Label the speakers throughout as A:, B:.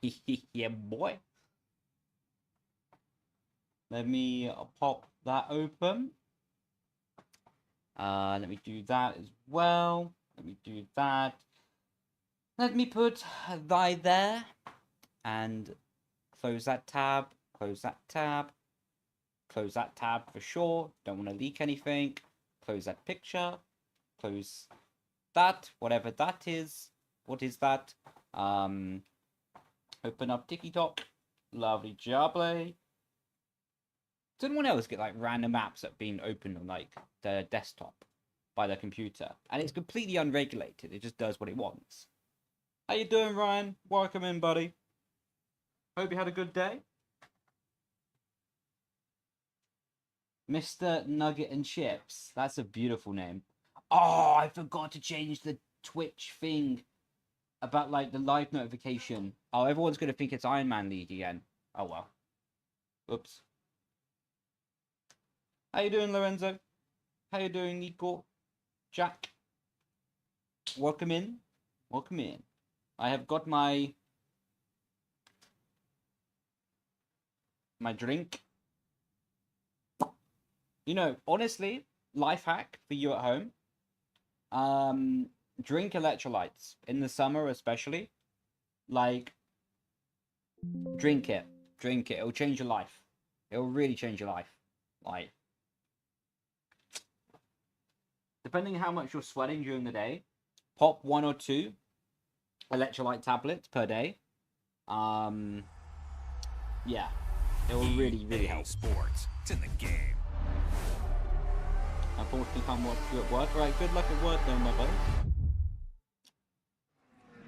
A: Yeah, boy. Let me pop that open. Let me do that as well. Let me do that. Let me put thy there. And close that tab. Close that tab. Close that tab for sure. Don't want to leak anything. Close that picture. Close that. Whatever that is. What is that? Open up TikTok. Lovely jubbly. Does anyone else get like random apps that are being opened on like their desktop by their computer? And it's completely unregulated. It just does what it wants. How you doing, Ryan? Welcome in, buddy. Hope you had a good day. Mr. Nugget and Chips. That's a beautiful name. Oh, I forgot to change the Twitch thing about like the live notification. Oh, everyone's going to think it's Iron Man League again. Oh, well. Oops. How you doing, Lorenzo? How you doing, Nico? Jack? Welcome in. Welcome in. I have got my drink. You know, honestly, life hack for you at home. Drink electrolytes in the summer, especially. Like, drink it. Drink it. It'll change your life. It'll really change your life. Like, depending on how much you're sweating during the day, pop 1 or 2 electrolyte tablets per day. Yeah, it will really, really help.
B: Sports. It's in the game.
A: Unfortunately, can't watch you at work. Right, good luck at work then, my buddy.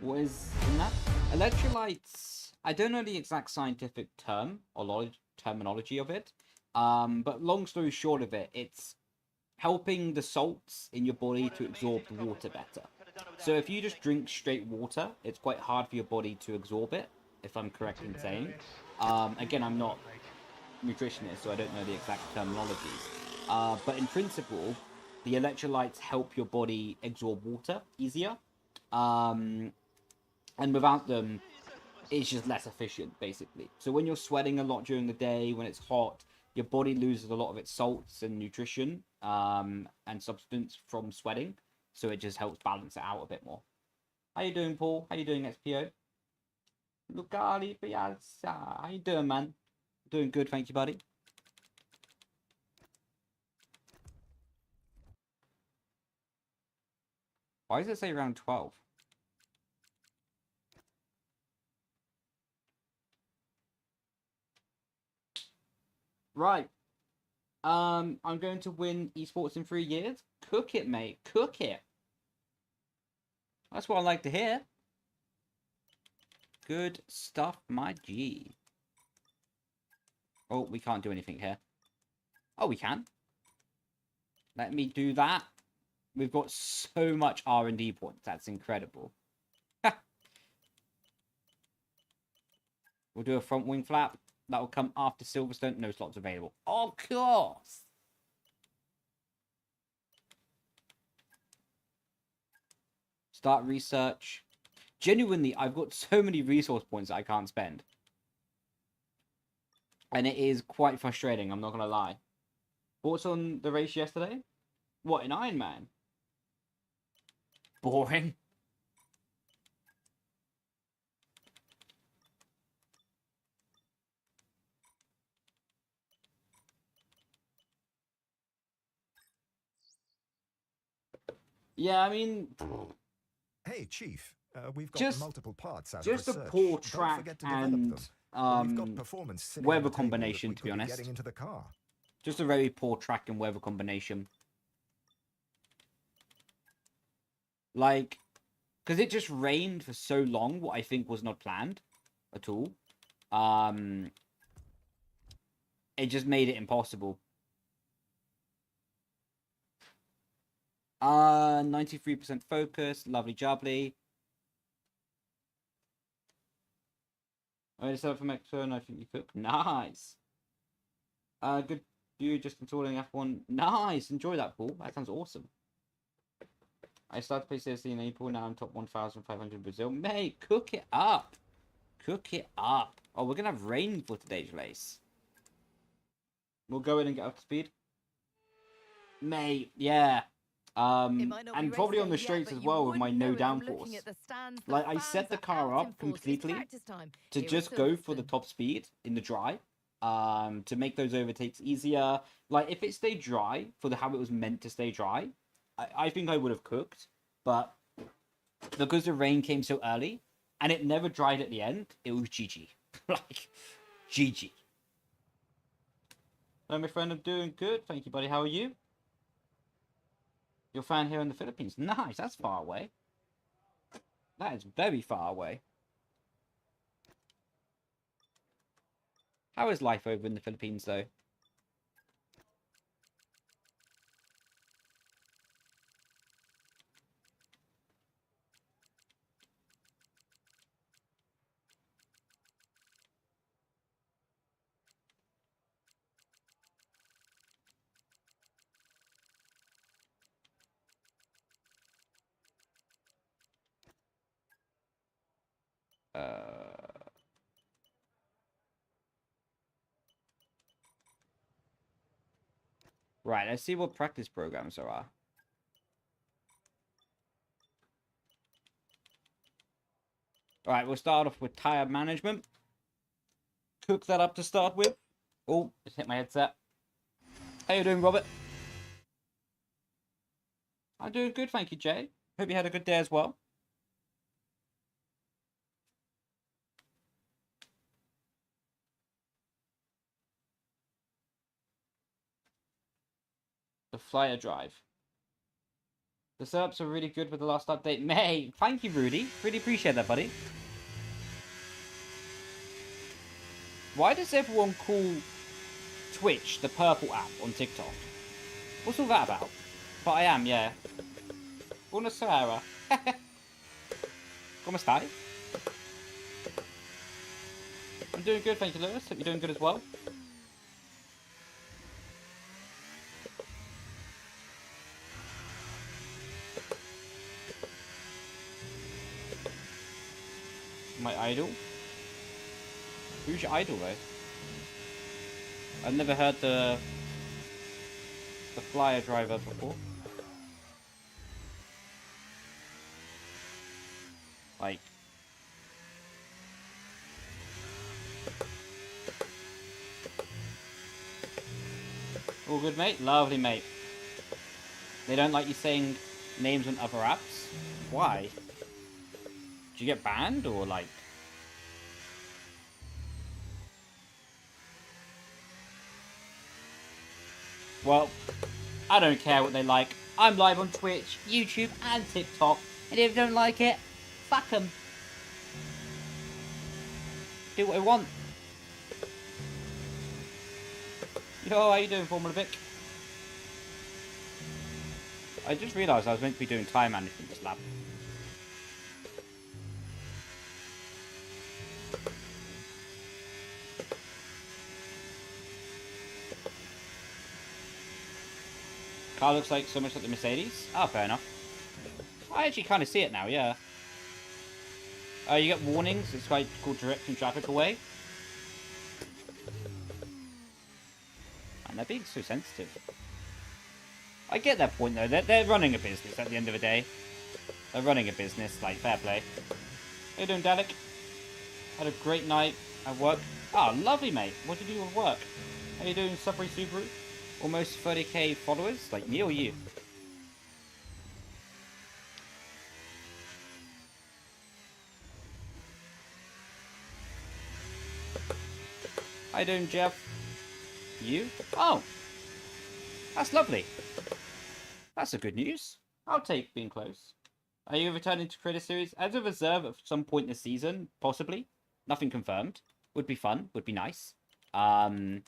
A: What is in that? Electrolytes. I don't know the exact scientific term or terminology of it. But long story short of it, it's helping the salts in your body to absorb the water better. So if you just drink straight water, it's quite hard for your body to absorb it, if I'm correct in saying. Again, I'm not a nutritionist, so I don't know the exact terminologies. But in principle, the electrolytes help your body absorb water easier. And without them, it's just less efficient, basically. So when you're sweating a lot during the day, when it's hot, your body loses a lot of its salts and nutrition and substance from sweating. So it just helps balance it out a bit more. How you doing, Paul? How you doing, XPO? Lucali Piazza. How you doing, man? Doing good, thank you, buddy. Why does it say round 12? Right. I'm going to win esports in 3 years. Cook it, mate. Cook it. That's what I like to hear. Good stuff, my G. Oh, we can't do anything here. Oh, we can. Let me do that. We've got so much R&D points. That's incredible. We'll do a front wing flap. That will come after Silverstone. No slots available. Of course. Start research. Genuinely, I've got so many resource points that I can't spend. And it is quite frustrating, I'm not going to lie. Thoughts on the race yesterday? What, in Iron Man? Boring. Yeah, I mean...
B: Hey, Chief. We've got multiple parts out
A: just
B: of
A: a
B: research.
A: poor
B: Don't
A: track
B: forget to develop
A: and
B: them. We've got performance sitting
A: weather
B: on the table
A: combination,
B: that
A: to be
B: we could
A: honest.
B: getting into the car.
A: Just a very poor track and weather combination. Like, because it just rained for so long, what I think was not planned at all. It just made it impossible. 93% focus, lovely jubbly. I made a set for Mexico and I think you could. Nice. Good view, just installing F1. Nice, enjoy that, Paul. That sounds awesome. I started to play seriously in April, now I'm top 1,500 in Brazil. Mate, cook it up. Cook it up. Oh, we're gonna have rain for today's race. We'll go in and get up to speed. Mate, yeah. And probably on the straights as well with my no downforce. Like, I set the car up completely to just go for the top speed in the dry. To make those overtakes easier. Like, if it stayed dry for how it was meant to stay dry, I think I would have cooked. But because the rain came so early and it never dried at the end, it was GG. Like, GG. Hello, my friend. I'm doing good. Thank you, buddy. How are you? Your fan here in the Philippines. Nice. That's far away. That is very far away. How is life over in the Philippines, though? Right, let's see what practice programs there are. Alright, we'll start off with tire management. Cook that up to start with. Oh, just hit my headset. How you doing, Robert? I'm doing good, thank you, Jay. Hope you had a good day as well. The flyer drive. The setups are really good with the last update. May, thank you, Rudy. Really appreciate that, buddy. Why does everyone call Twitch the purple app on TikTok? What's all that about? But I am, yeah. Buonasera. Come stai? I'm doing good, thank you, Lewis. Hope you're doing good as well. My idol? Who's your idol, though? I've never heard the flyer driver before. Like... All good, mate? Lovely, mate. They don't like you saying names on other apps? Why? Did you get banned, or like... Well, I don't care what they like. I'm live on Twitch, YouTube, and TikTok. And if they don't like it, fuck them. Do what I want. Yo, how you doing, Formula Vic? I just realised I was meant to be doing time management this lap. Car looks like so much like the Mercedes. Ah, fair enough. I actually kind of see it now, yeah. You get warnings. It's like called directing traffic away. And they're being so sensitive. I get that point, though. They're running a business at the end of the day. They're running a business, like, fair play. How you doing, Dalek? Had a great night at work. Ah, lovely, mate. What did you do at work? How you doing, Subway Subaru? Almost 30k followers? Like, me or you? How you doing, Jeff? You? Oh! That's lovely. That's a good news. I'll take being close. Are you returning to Creator Series? As a reserve at some point this season, possibly. Nothing confirmed. Would be fun. Would be nice. But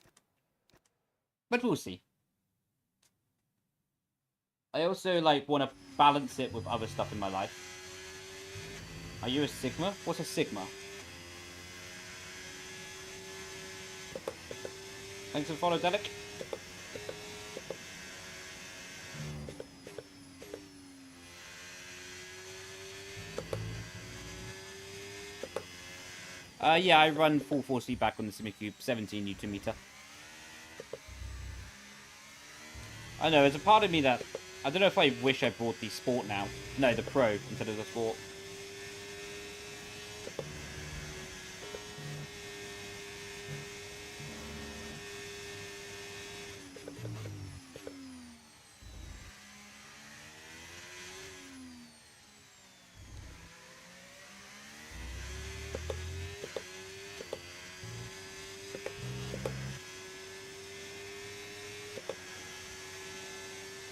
A: we'll see. I also, like, want to balance it with other stuff in my life. Are you a Sigma? What's a Sigma? Thanks for follow, Delic. Yeah, I run full force feedback on the Simucube, 17 Newton meter. I know, there's a part of me that... I don't know if I wish I bought the Sport now. No, the Pro instead of the Sport.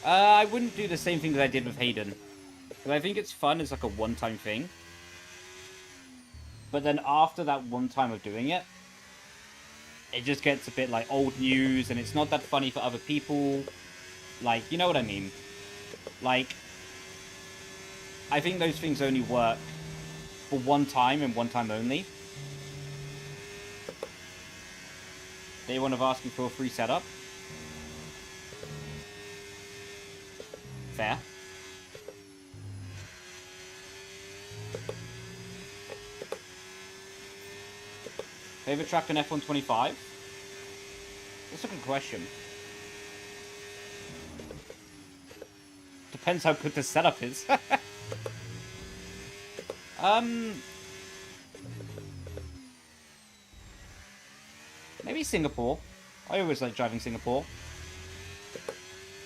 A: I wouldn't do the same thing that I did with Hayden. Because I think it's fun as like a one-time thing. But then after that one time of doing it, it just gets a bit like old news and it's not that funny for other people. Like, you know what I mean? Like, I think those things only work for one time and one time only. They want to ask you for a free setup. Fair. Favorite track in F125? That's a good question. Depends how good the setup is. Maybe Singapore. I always like driving Singapore.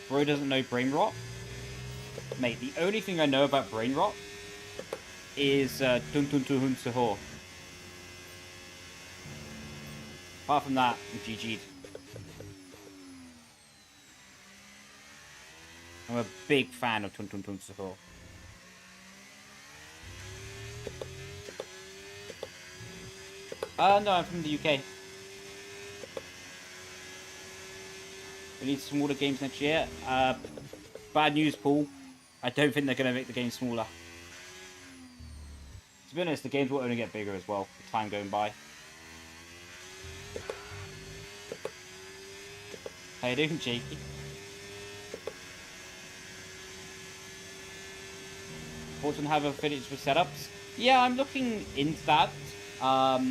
A: Bro doesn't know brain rot. Mate, the only thing I know about brain rot is Tun Tun Tuhun Sahor. Apart from that, I'm GG'd. I'm a big fan of Tun Tun Tun Sahor. No, I'm from the UK. We need smaller games next year. Bad news, Paul. I don't think they're going to make the game smaller. To be honest, the games will only get bigger as well, with time going by. How you doing, Jakey? Thoughts on how affiliates with setups? Yeah, I'm looking into that. I've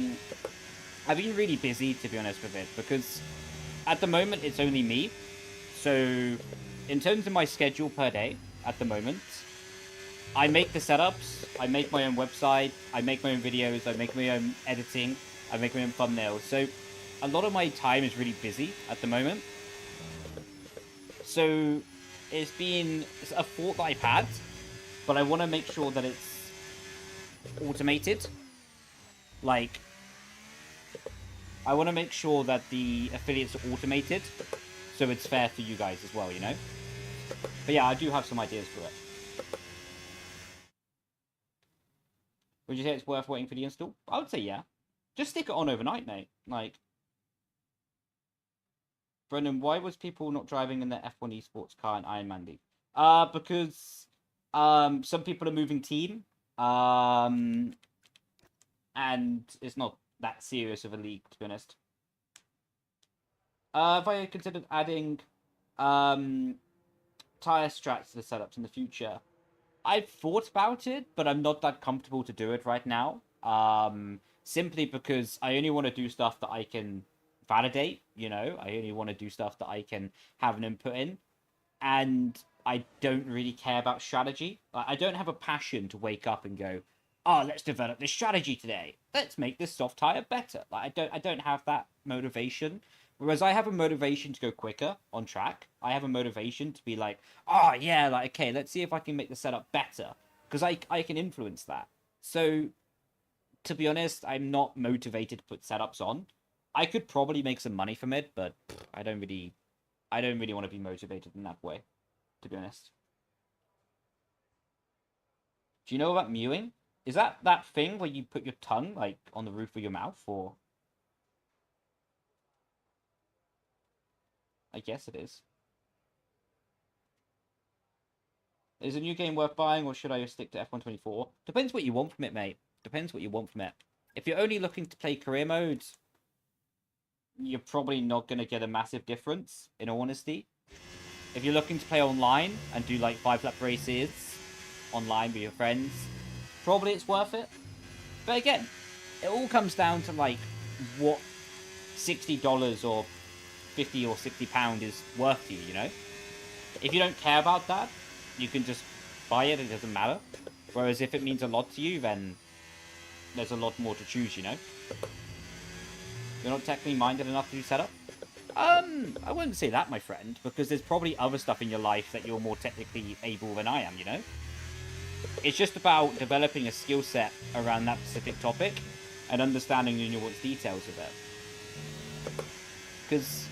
A: been really busy, to be honest with it, because at the moment it's only me. So, in terms of my schedule per day, at the moment, I make the setups, I make my own website, I make my own videos, I make my own editing, I make my own thumbnails. So, a lot of my time is really busy at the moment. So, it's been a thought that I've had, but I want to make sure that it's automated. Like, I want to make sure that the affiliates are automated, so it's fair for you guys as well, you know? But yeah, I do have some ideas for it. Would you say it's worth waiting for the install? I would say yeah. Just stick it on overnight, mate. Like, Brendon, why was people not driving in the F1 esports car in Iron Man League? Because some people are moving team. And it's not that serious of a league, to be honest. Have I considered adding tire strats to the setups in the future? I've thought about it, but I'm not that comfortable to do it right now. Simply because I only want to do stuff that I can validate, you know? I only want to do stuff that I can have an input in. And I don't really care about strategy. I don't have a passion to wake up and go, oh, let's develop this strategy today. Let's make this soft tire better. Like, I don't have that motivation. Whereas I have a motivation to go quicker on track. I have a motivation to be like, oh, yeah, like, okay, let's see if I can make the setup better. Because I can influence that. So, to be honest, I'm not motivated to put setups on. I could probably make some money from it, but I don't really want to be motivated in that way, to be honest. Do you know about mewing? Is that thing where you put your tongue, like, on the roof of your mouth, or... I guess it is. Is a new game worth buying, or should I stick to F124? Depends what you want from it, mate. Depends what you want from it. If you're only looking to play career mode, you're probably not going to get a massive difference, in all honesty. If you're looking to play online and do, like, 5-lap races online with your friends, probably it's worth it. But again, it all comes down to, like, what $60 or 50 or 60 pound is worth to you, you know? If you don't care about that, you can just buy it, it doesn't matter. Whereas if it means a lot to you, then there's a lot more to choose, you know? You're not technically minded enough to do setup? I wouldn't say that, my friend, because there's probably other stuff in your life that you're more technically able than I am, you know? It's just about developing a skill set around that specific topic and understanding the nuanced details of it. Because,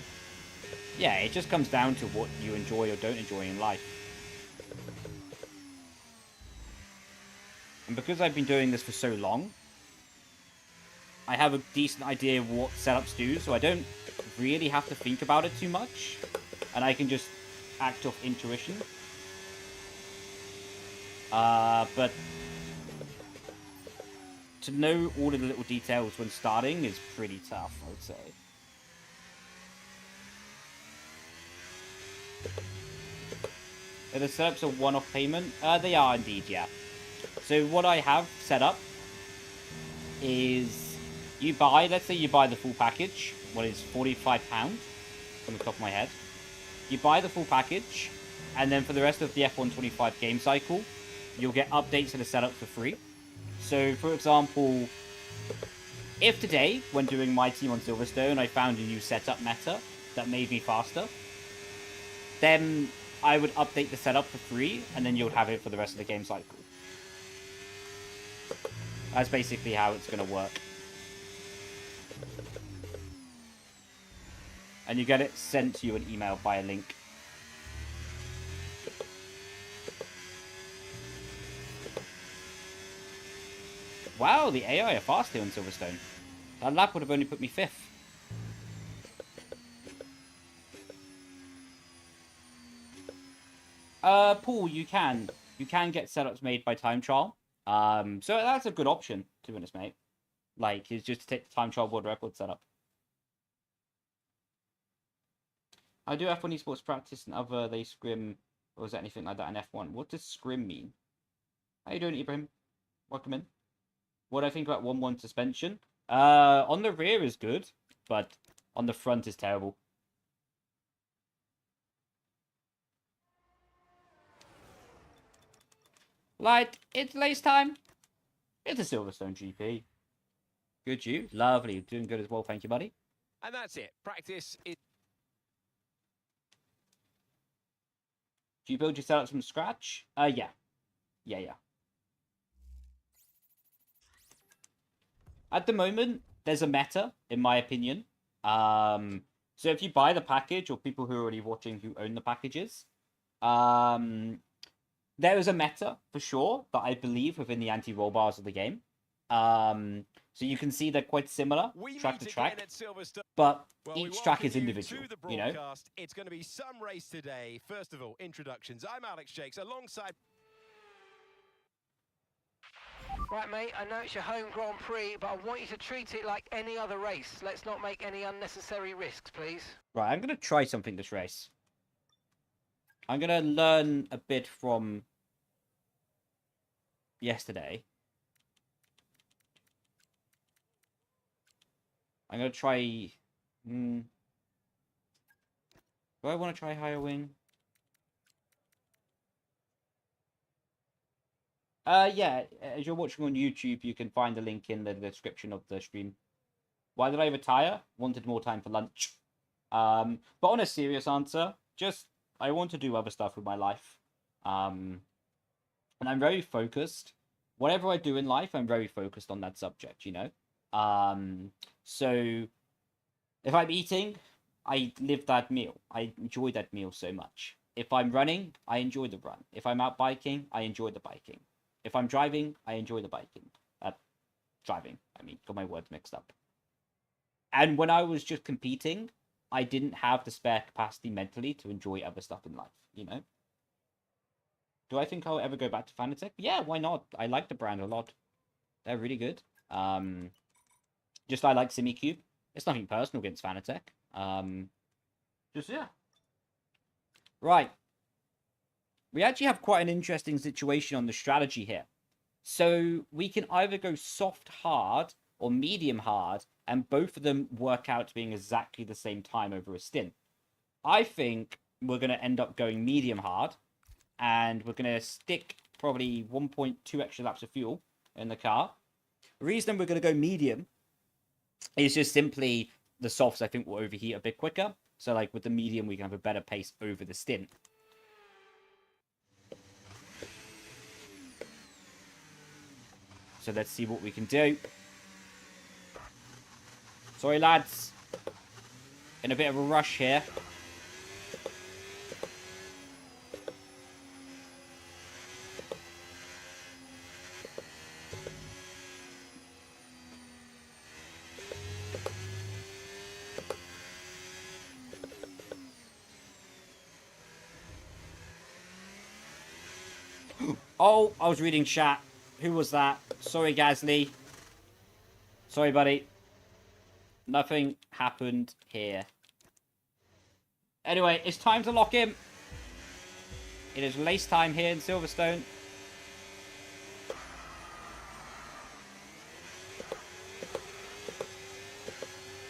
A: yeah, it just comes down to what you enjoy or don't enjoy in life. And because I've been doing this for so long, I have a decent idea of what setups do, so I don't really have to think about it too much. And I can just act off intuition. But to know all of the little details when starting is pretty tough, I would say. Are the setups a one-off payment? They are indeed, yeah. So what I have set up is you buy, let's say you buy the full package, what is £45 from the top of my head. You buy the full package, and then for the rest of the F125 game cycle, you'll get updates to the setup for free. So, for example, if today, when doing my team on Silverstone, I found a new setup meta that made me faster, then I would update the setup for free, and then you'll have it for the rest of the game cycle. That's basically how it's going to work. And you get it sent to you an email by a link. Wow, the AI are fast here on Silverstone. That lap would have only put me 5th. Paul, you can get setups made by time trial. So that's a good option, to be honest, mate. Like, is just to take the time trial world record setup. I do F1 esports practice and other, they scrim, or is there anything like that in F1? What does scrim mean? How you doing, Ibrahim? Welcome in. What do I think about 1-1 suspension? On the rear is good, but on the front is terrible. Like, it's Leigh's time. It's a Silverstone GP. Good, you. Lovely. Doing good as well, thank you, buddy.
C: And that's it. Practice is...
A: Do you build your setups from scratch? Yeah. Yeah. At the moment, there's a meta, in my opinion. So if you buy the package, or people who are already watching who own the packages, there is a meta, for sure, that I believe within the anti-roll bars of the game. So you can see they're quite similar, track to track, but each track is individual, you know?
C: It's going to be some race today. First of all, introductions. I'm Alex Jakes, alongside...
D: Right, mate, I know it's your home Grand Prix, but I want you to treat it like any other race. Let's not make any unnecessary risks, please.
A: Right, I'm going to try something this race. I'm going to learn a bit from yesterday. I'm going to try... Do I want to try higher wing? Yeah, as you're watching on YouTube, you can find the link in the description of the stream. Why did I retire? Wanted more time for lunch. But on a serious answer, just, I want to do other stuff with my life. And I'm very focused. Whatever I do in life, I'm very focused on that subject, you know? So, if I'm eating, I live that meal. I enjoy that meal so much. If I'm running, I enjoy the run. If I'm out biking, I enjoy the biking. If I'm driving, I enjoy the biking. Driving, I mean, got my words mixed up. And when I was just competing, I didn't have the spare capacity mentally to enjoy other stuff in life, you know? Do I think I'll ever go back to Fanatec? Yeah, why not? I like the brand a lot. They're really good. Just I like Simucube. It's nothing personal against Fanatec. Just, yeah. Right. We actually have quite an interesting situation on the strategy here. So we can either go soft hard or medium hard, and both of them work out to being exactly the same time over a stint. I think we're going to end up going medium hard, and we're going to stick probably 1.2 extra laps of fuel in the car. The reason we're going to go medium is just simply the softs, I think, will overheat a bit quicker. So, like, with the medium, we can have a better pace over the stint. So let's see what we can do. Sorry, lads. In a bit of a rush here. Oh, I was reading chat. Who was that? Sorry, Gasly. Sorry, buddy. Nothing happened here. Anyway, it's time to lock in. It is race time here in Silverstone.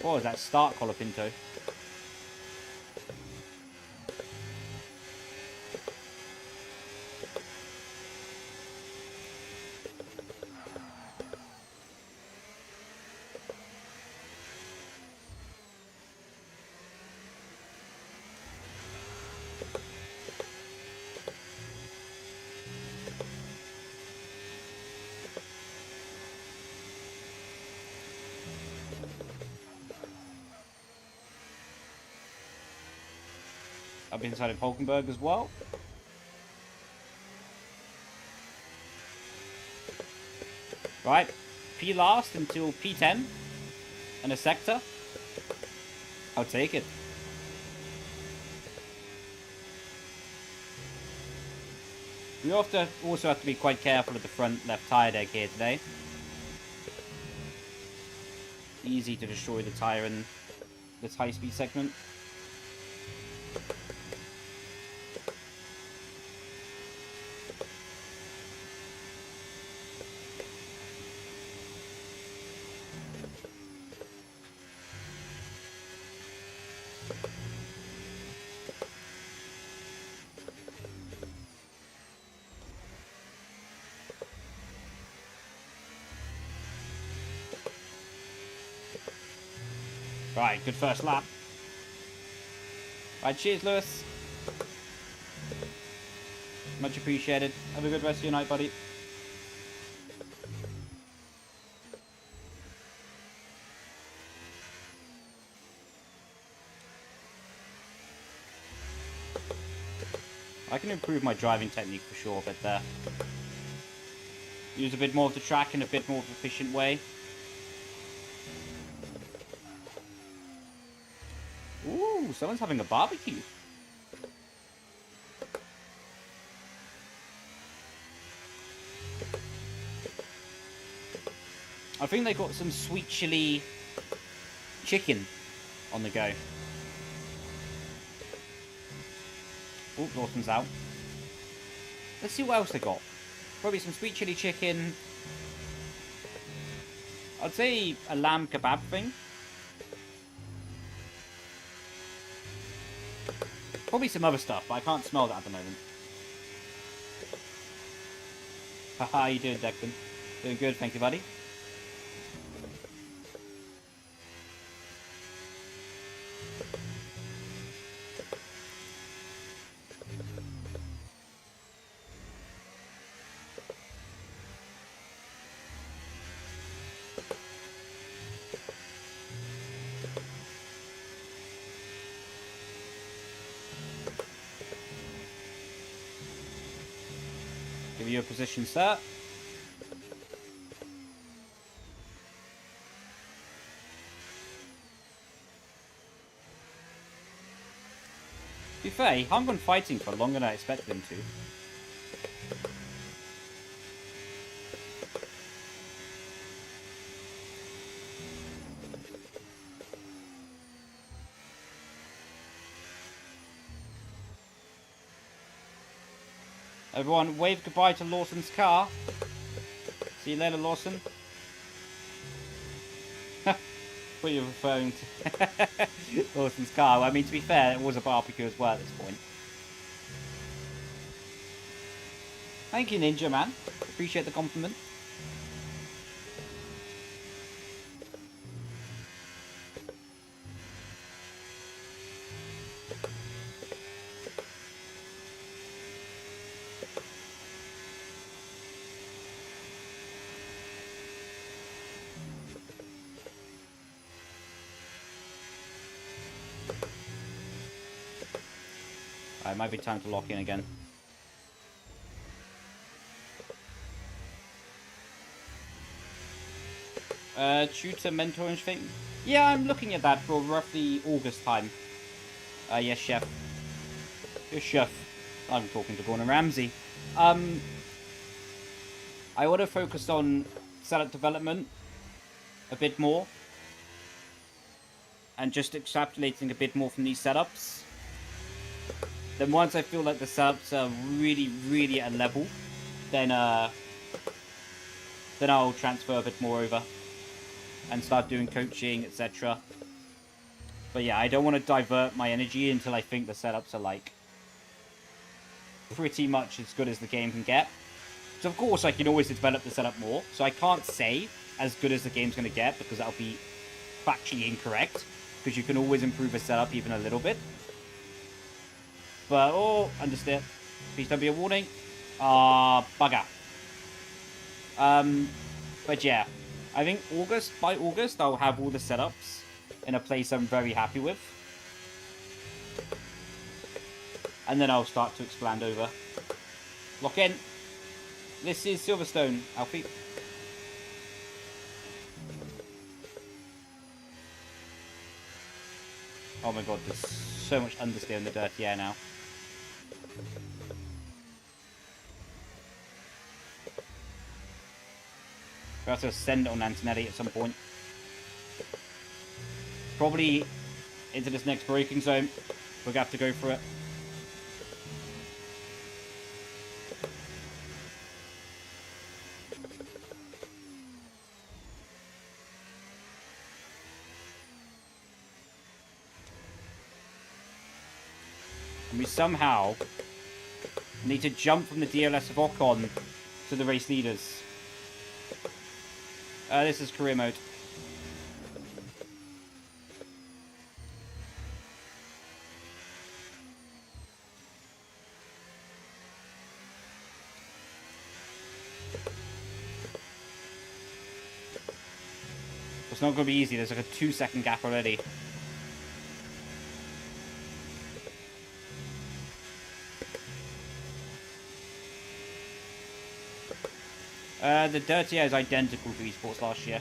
A: What was that start, Colapinto? I've been inside of Hulkenberg as well. Right, P last until P10 and a sector. I'll take it. We also have to be quite careful of the front left tyre deck here today. Easy to destroy the tyre in this high-speed segment. Right, good first lap. Right, cheers, Lewis. Much appreciated. Have a good rest of your night, buddy. I can improve my driving technique for sure, but use a bit more of the track in a bit more of an efficient way. Ooh, someone's having a barbecue. I think they got some sweet chili chicken on the go. Oh, Lawson's out. Let's see what else they got. Probably some sweet chili chicken. I'd say a lamb kebab thing. Probably some other stuff, but I can't smell that at the moment. Haha, how you doing, Declan? Doing good, thank you, buddy. Give you a position, sir. To be fair, he hung on fighting for longer than I expected him to. Everyone, wave goodbye to Lawson's car. See you later, Lawson. what you're referring to. Lawson's car. I mean, to be fair, it was a barbecue as well at this point. Thank you, Ninja Man. Appreciate the compliment. It might be time to lock in again. Tutor mentoring thing? Yeah, I'm looking at that for roughly August time. Yes, chef. Yes, chef. I'm talking to Gordon Ramsay. I want to focus on setup development a bit more. And just extrapolating a bit more from these setups. Then once I feel like the setups are really, really at a level, then I'll transfer a bit more over and start doing coaching, etc. But yeah, I don't want to divert my energy until I think the setups are like pretty much as good as the game can get. So of course I can always develop the setup more. So I can't say as good as the game's going to get because that'll be factually incorrect. Because you can always improve a setup even a little bit. But, oh, understand. Please don't be a warning. Bugger. But yeah, I think by August, I'll have all the setups in a place I'm very happy with. And then I'll start to expand over. Lock in. This is Silverstone, Alfie. Oh my god, there's so much understeer in the dirty air now. We'll have to send it on Antonelli at some point. Probably into this next braking zone. We're going to have to go for it. And we somehow need to jump from the DLS of Ocon to the race leaders. This is career mode. It's not going to be easy. There's like a 2-second gap already. The dirty air is identical to esports last year.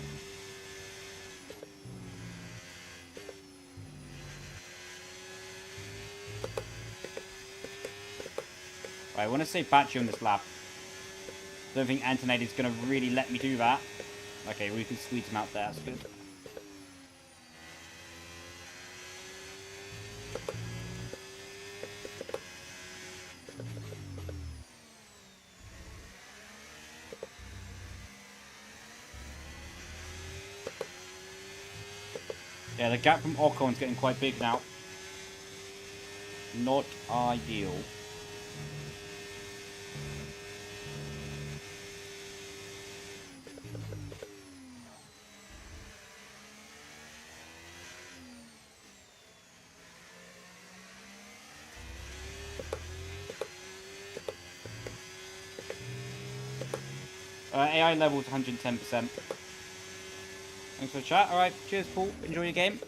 A: Right, I want to say Baccio in this lap. Don't think Antonelli's going to really let me do that. Okay, we can squeeze him out there. That's good. Yeah, the gap from Ocon's getting quite big now. Not ideal. AI level's 110%. Thanks for the chat. Alright, cheers Paul. Enjoy your game.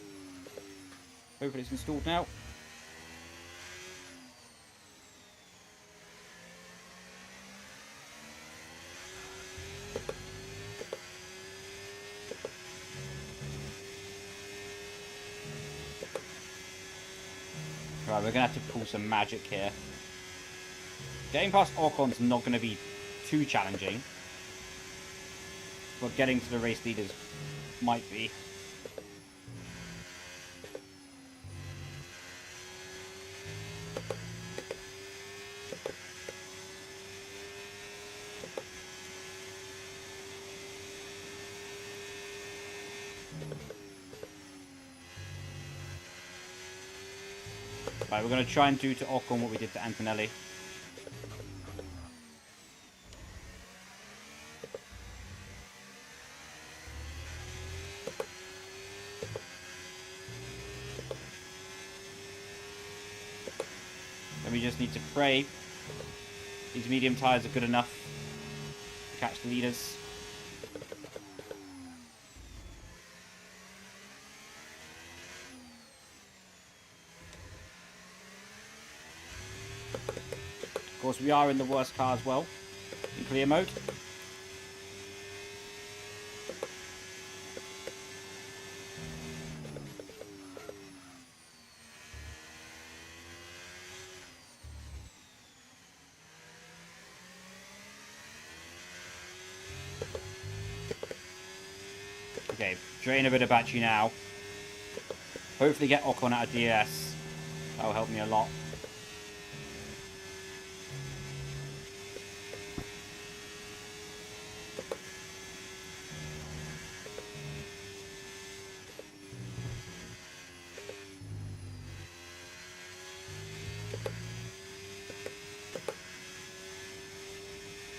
A: Hopefully it's installed now. Right, we're going to have to pull some magic here. Getting past Ocon's not going to be too challenging. But getting to the race leaders might be. Right, we're going to try and do to Ocon what we did to Antonelli. Then we just need to pray these medium tyres are good enough to catch the leaders. Of course, we are in the worst car as well, in clear mode. Okay, drain a bit of battery now. Hopefully get Ocon out of DS. That will help me a lot.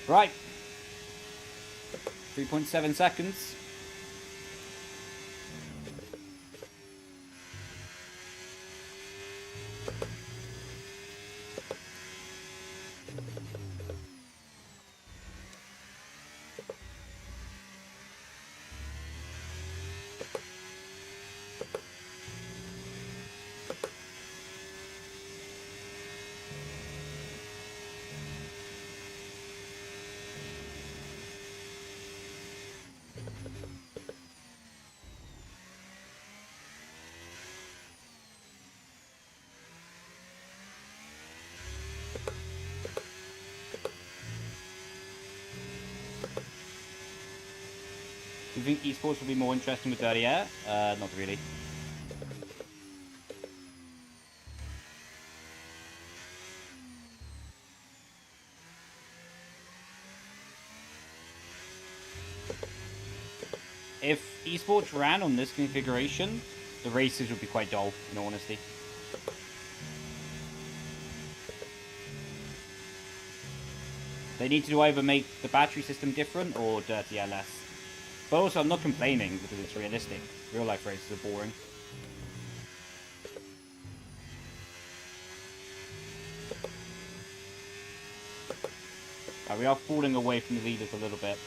A: Right. 3.7 seconds. Do you think esports will be more interesting with dirty air? Not really. If esports ran on this configuration, the races would be quite dull, in all honesty. They need to either make the battery system different or dirty air less. But also, I'm not complaining because it's realistic. Real life races are boring. We are falling away from the leaders a little bit.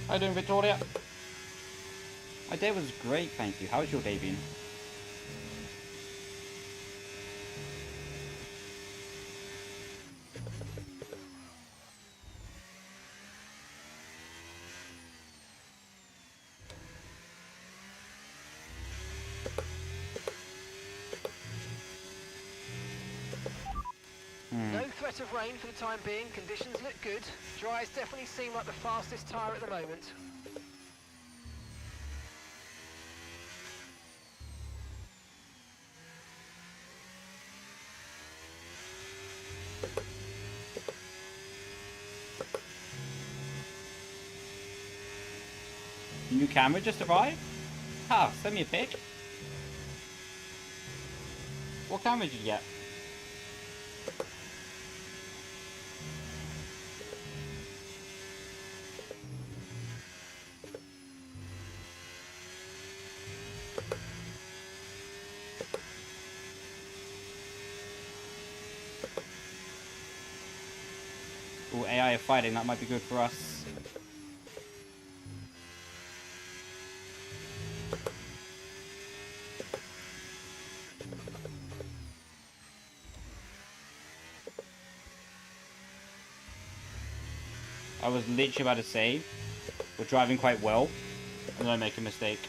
A: How you doing, Victoria? My day was great, thank you. How's your day been?
D: No threat of rain for the time being. Conditions look good. Dries definitely seem like the fastest tyre at the moment.
A: New camera just arrived? Ah, send me a pic. What camera did you get? Ooh, AI are fighting, that might be good for us. I was literally about to say, we're driving quite well, and then I make a mistake.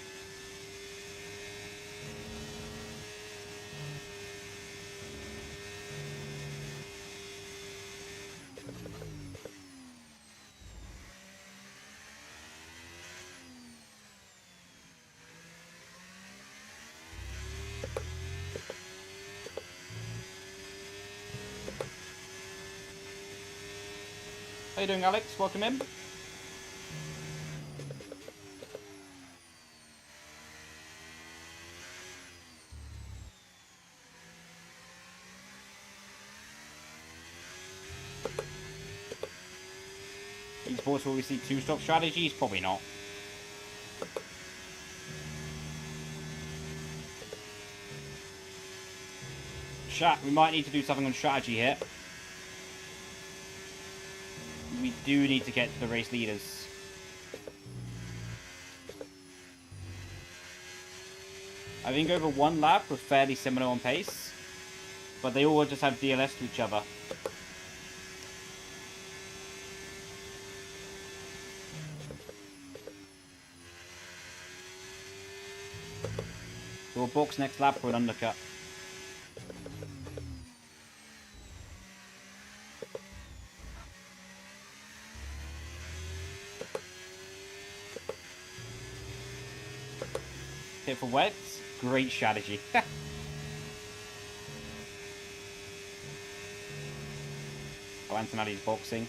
A: How you doing, Alex? Welcome in. Esports will we see two-stop strategies? Probably not. Chat, we might need to do something on strategy here. We do need to get to the race leaders. I think over one lap we're fairly similar on pace, but they all just have DLS to each other. So we'll box next lap for an undercut. Hit for wets. Great strategy. Oh, Antonelli's boxing.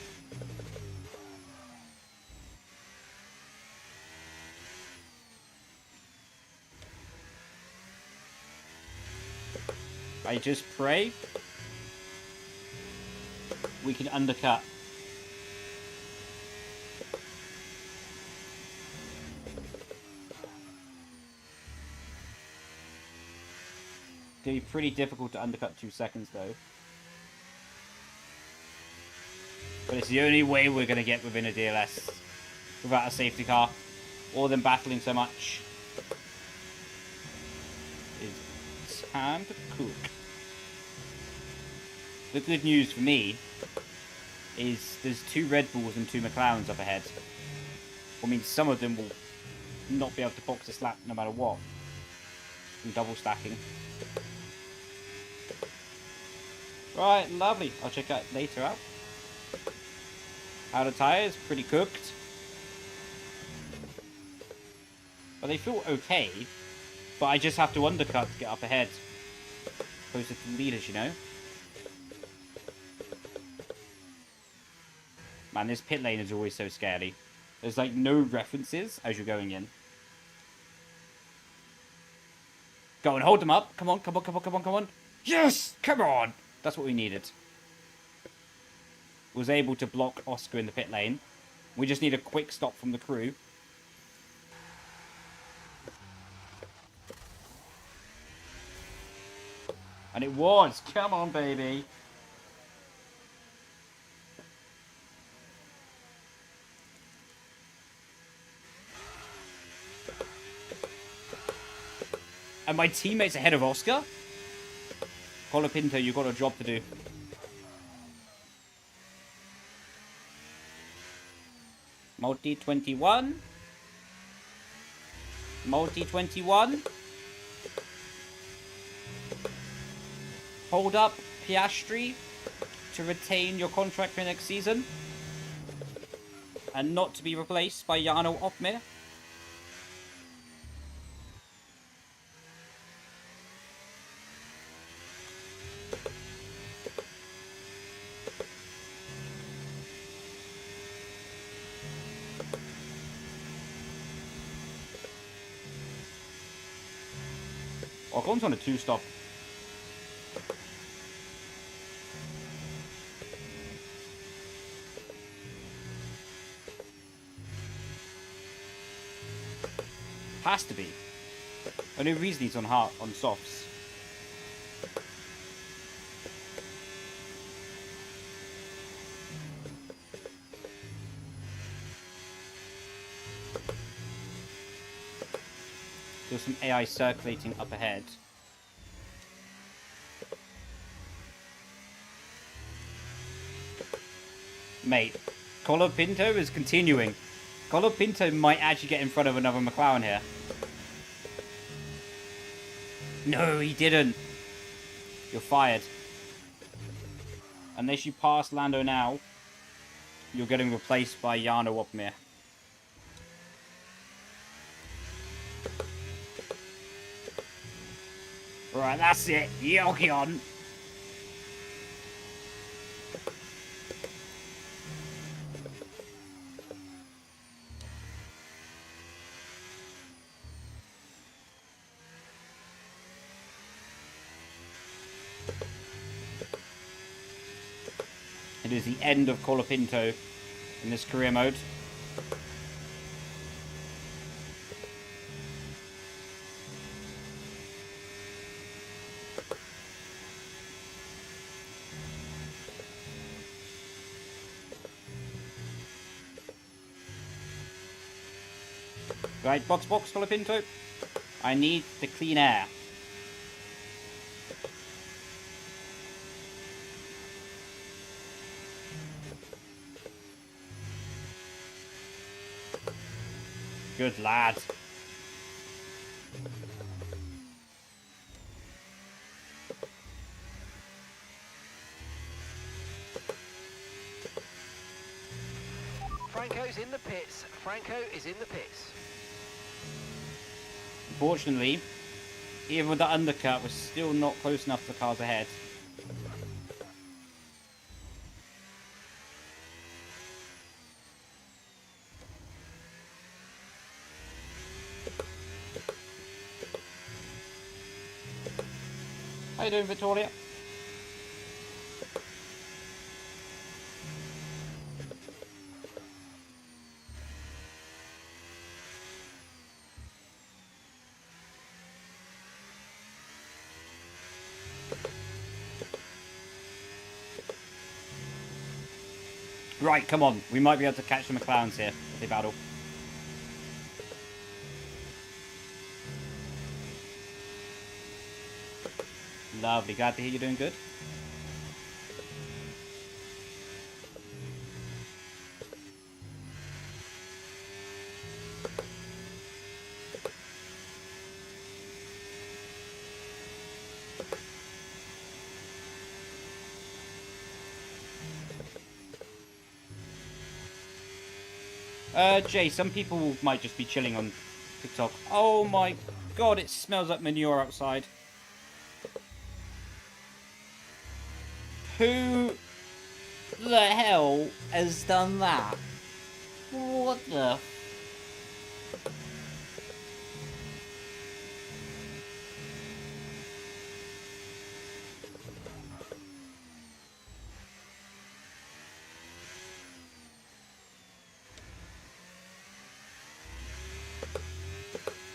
A: I just pray we can undercut. It's going to be pretty difficult to undercut 2 seconds though. But it's the only way we're going to get within a DLS without a safety car or them battling so much. It's time to cook. The good news for me is there's 2 Red Bulls and 2 McLarens up ahead. I mean, some of them will not be able to box this lap no matter what. I'm double stacking. Right, lovely. I'll check out later out. Outer tyres, pretty cooked. But they feel okay. But I just have to undercut to get up ahead. Closer to the leaders, you know. Man, this pit lane is always so scary. There's like no references as you're going in. Go and hold them up. Come on, come on, come on, come on, come on. Yes! Come on! That's what we needed. Was able to block Oscar in the pit lane. We just need a quick stop from the crew. And it was. Come on, baby. And my teammate's ahead of Oscar? Colapinto, you've got a job to do. Multi 21. Multi 21. Hold up Piastri to retain your contract for next season. And not to be replaced by Jarno Opmeer. Ocon's on a 2-stop. Has to be. Only reason he's on softs. There's some AI circulating up ahead. Mate, Colapinto is continuing. Colapinto might actually get in front of another McLaren here. No, he didn't. You're fired. Unless you pass Lando now, you're getting replaced by Jarno Opmeer. Right, that's it. Yoki on. It is the end of Colapinto in this career mode. Right, box, Colapinto. I need the clean air. Good lad.
D: Franco's in the pits. Franco is in the pits.
A: Unfortunately, even with the undercut, we're still not close enough to the cars ahead. How you doing, Victoria? Right, come on. We might be able to catch the McLarens here if they battle. Lovely. Glad to hear you're doing good. Jay, some people might just be chilling on TikTok. Oh my god, it smells like manure outside. Who the hell has done that? What the...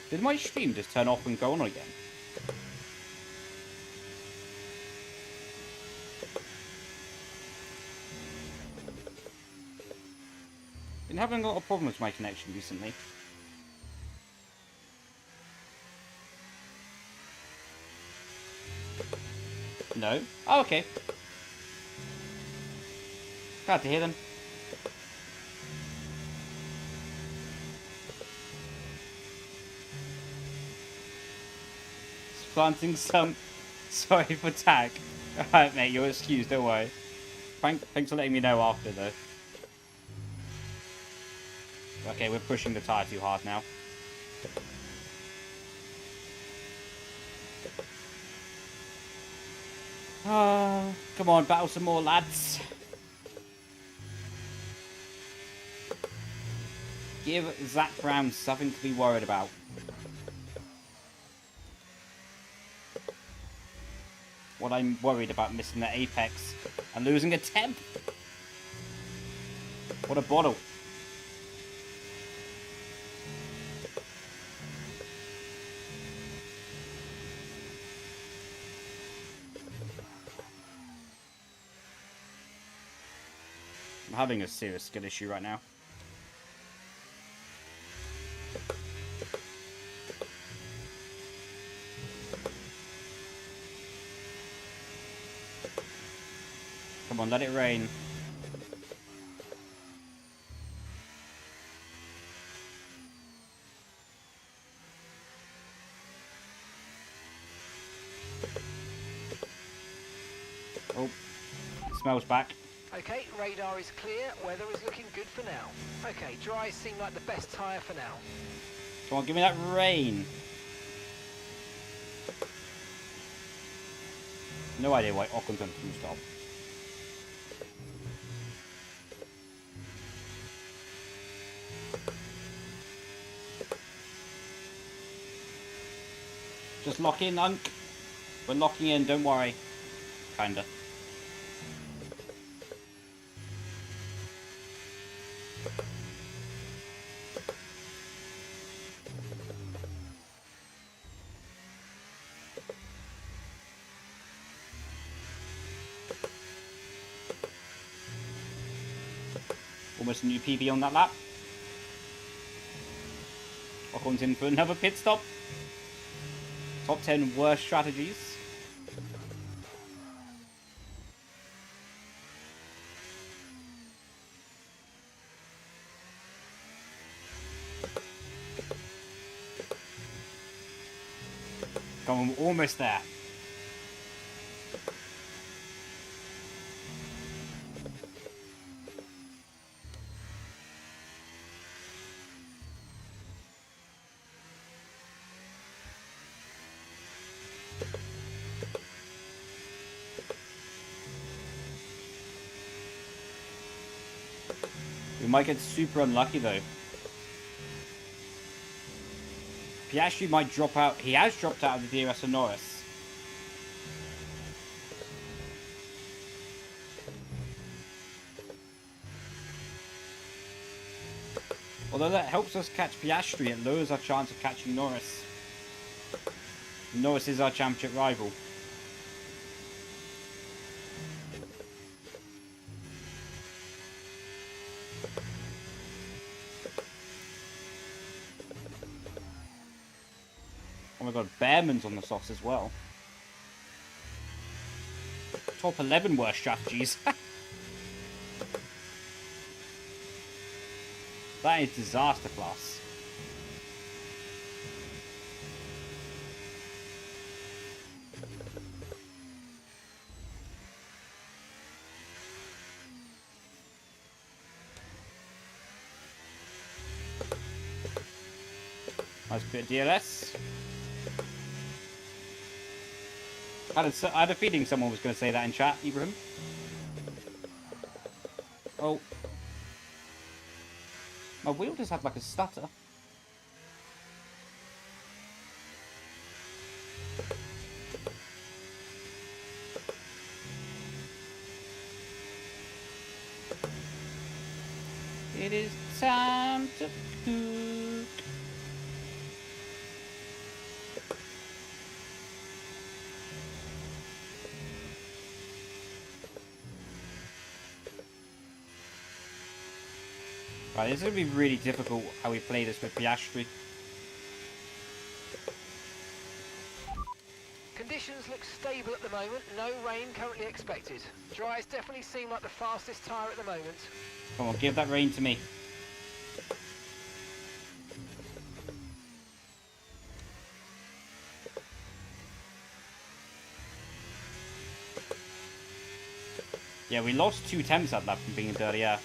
A: Did my stream just turn off and go on again? Been having a lot of problems with my connection recently. No? Oh, okay. Glad to hear them. Planting some... Sorry for tag. Alright, mate, you're excused, don't worry. Thanks for letting me know after, though. Okay, we're pushing the tyre too hard now. Come on, battle some more, lads. Give Zach Brown something to be worried about. What I'm worried about missing the apex and losing a temp. What a bottle. I'm having a serious skill issue right now. Come on, let it rain. Oh, it smells back.
D: Okay, radar is clear. Weather is looking good for now. Okay, dry seem like the best tyre for now.
A: Come on, give me that rain. No idea why Ocon's going to stop. Just lock in, Unk. We're locking in, don't worry. Kinda. Almost a new PB on that lap. Ocon's in for another pit stop. Top 10 worst strategies. Come on, we're almost there. We might get super unlucky though. Piastri might drop out. He has dropped out of the DRS of Norris. Although that helps us catch Piastri, it lowers our chance of catching Norris. Norris is our championship rival. Oh my god, Behrman's on the softs as well. Top 11 worst strategies. That is disaster class. Nice bit of DLS. I had a feeling someone was going to say that in chat, Ibrahim. Oh. My wheel just had like a stutter. It is time to cook. Right, this is going to be really difficult how we play this with Piastri.
D: Conditions look stable at the moment. No rain currently expected. Dries definitely seem like the fastest tyre at the moment.
A: Come on, give that rain to me. Yeah, we lost 2 temps that lap from being in dirty air.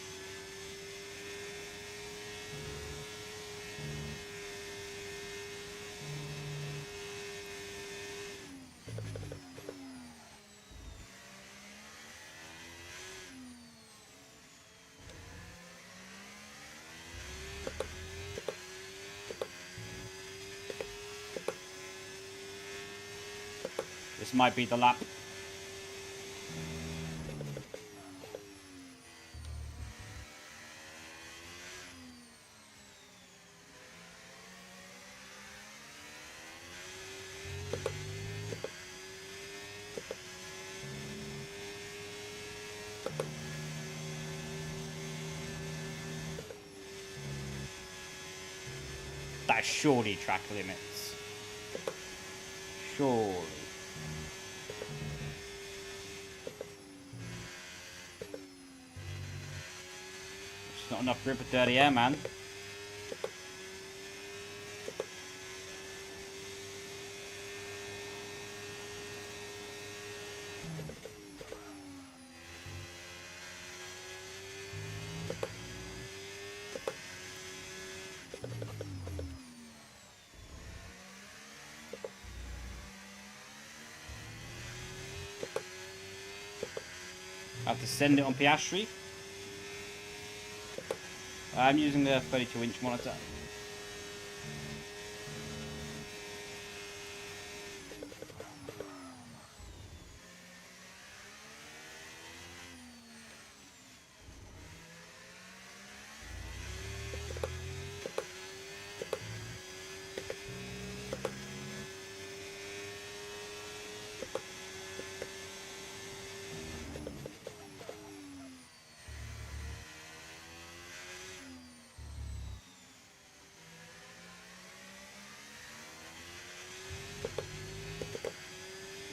A: This might be the lap. That's surely track limits. Surely. There's not enough grip of dirty air, man. I have to send it on Piastri. I'm using the 32-inch monitor.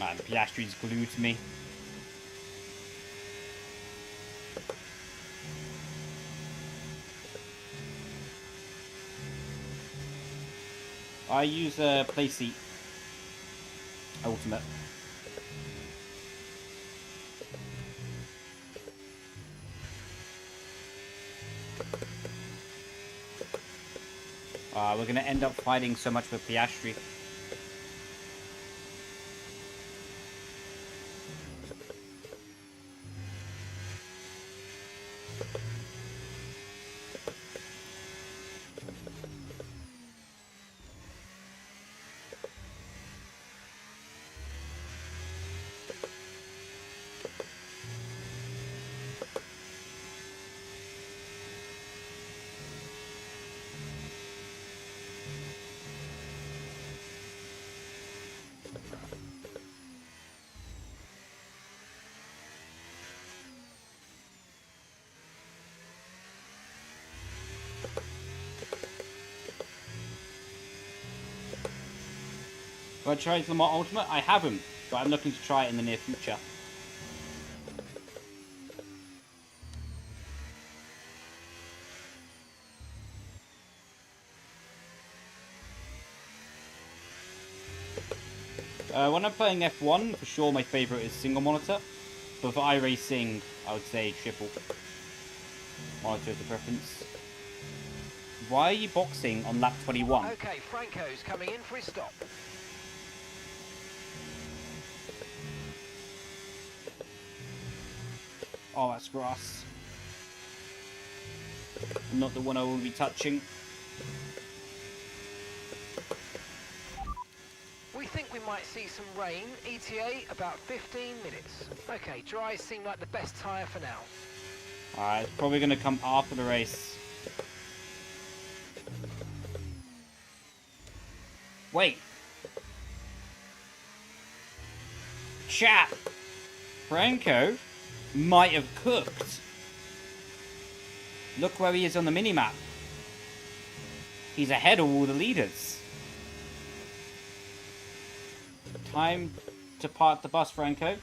A: And Piastri's glued to me. I use a playseat ultimate. We're gonna end up fighting so much with Piastri. Have I tried Lamar Ultimate? I haven't, but I'm looking to try it in the near future. When I'm playing F1, for sure my favourite is single monitor. But for iRacing, I would say triple monitor is the preference. Why are you boxing on lap 21?
D: Okay, Franco's coming in for his stop.
A: Oh, that's grass. Not the one I will be touching.
D: We think we might see some rain. ETA about 15 minutes. Okay, dries seem like the best tyre for now.
A: Alright, it's probably going to come after the race. Wait. Chat. Franco might have cooked. Look where he is on the minimap. He's ahead of all the leaders. Time to park the bus, Franco.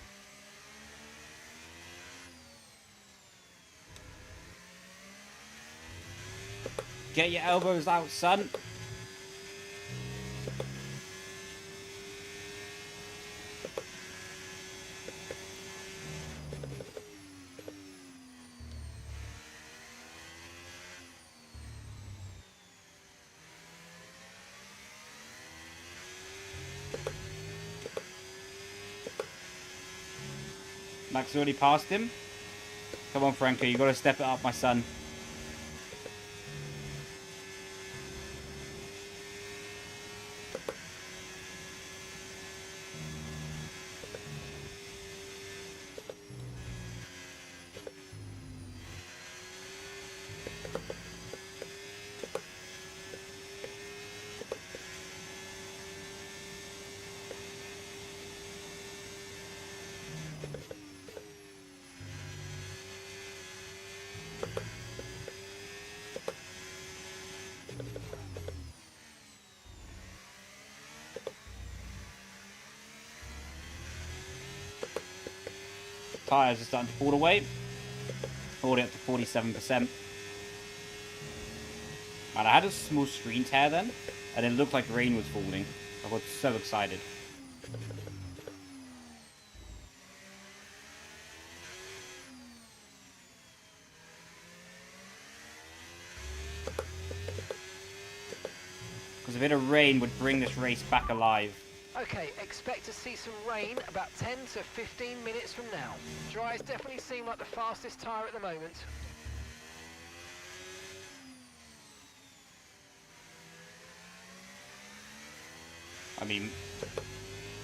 A: Get your elbows out, son. Max already passed him. Come on, Franco, you got to step it up, my son. Tyres are starting to fall away. Already up to 47%. Man, I had a small screen tear then, and it looked like rain was falling. I got so excited. Because a bit of rain would bring this race back alive.
D: Okay, expect to see some rain about 10 to 15 minutes from now. Dries definitely seem like the fastest tyre at the moment.
A: I mean,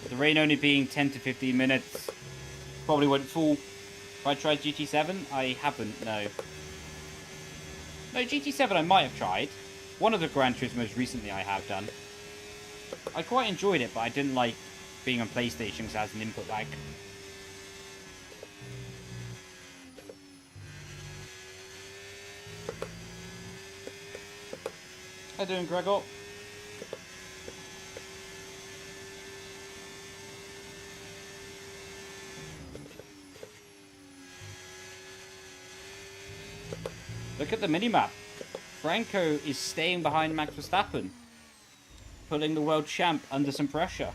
A: the rain only being 10 to 15 minutes, probably won't fall. Have I tried GT7? I haven't, no. No, GT7 I might have tried. One of the Gran Turismos recently I have done. I quite enjoyed it, but I didn't like being on PlayStation because it has an input lag. How you doing, Gregor? look at the minimap. Franco is staying behind Max Verstappen, putting the world champ under some pressure.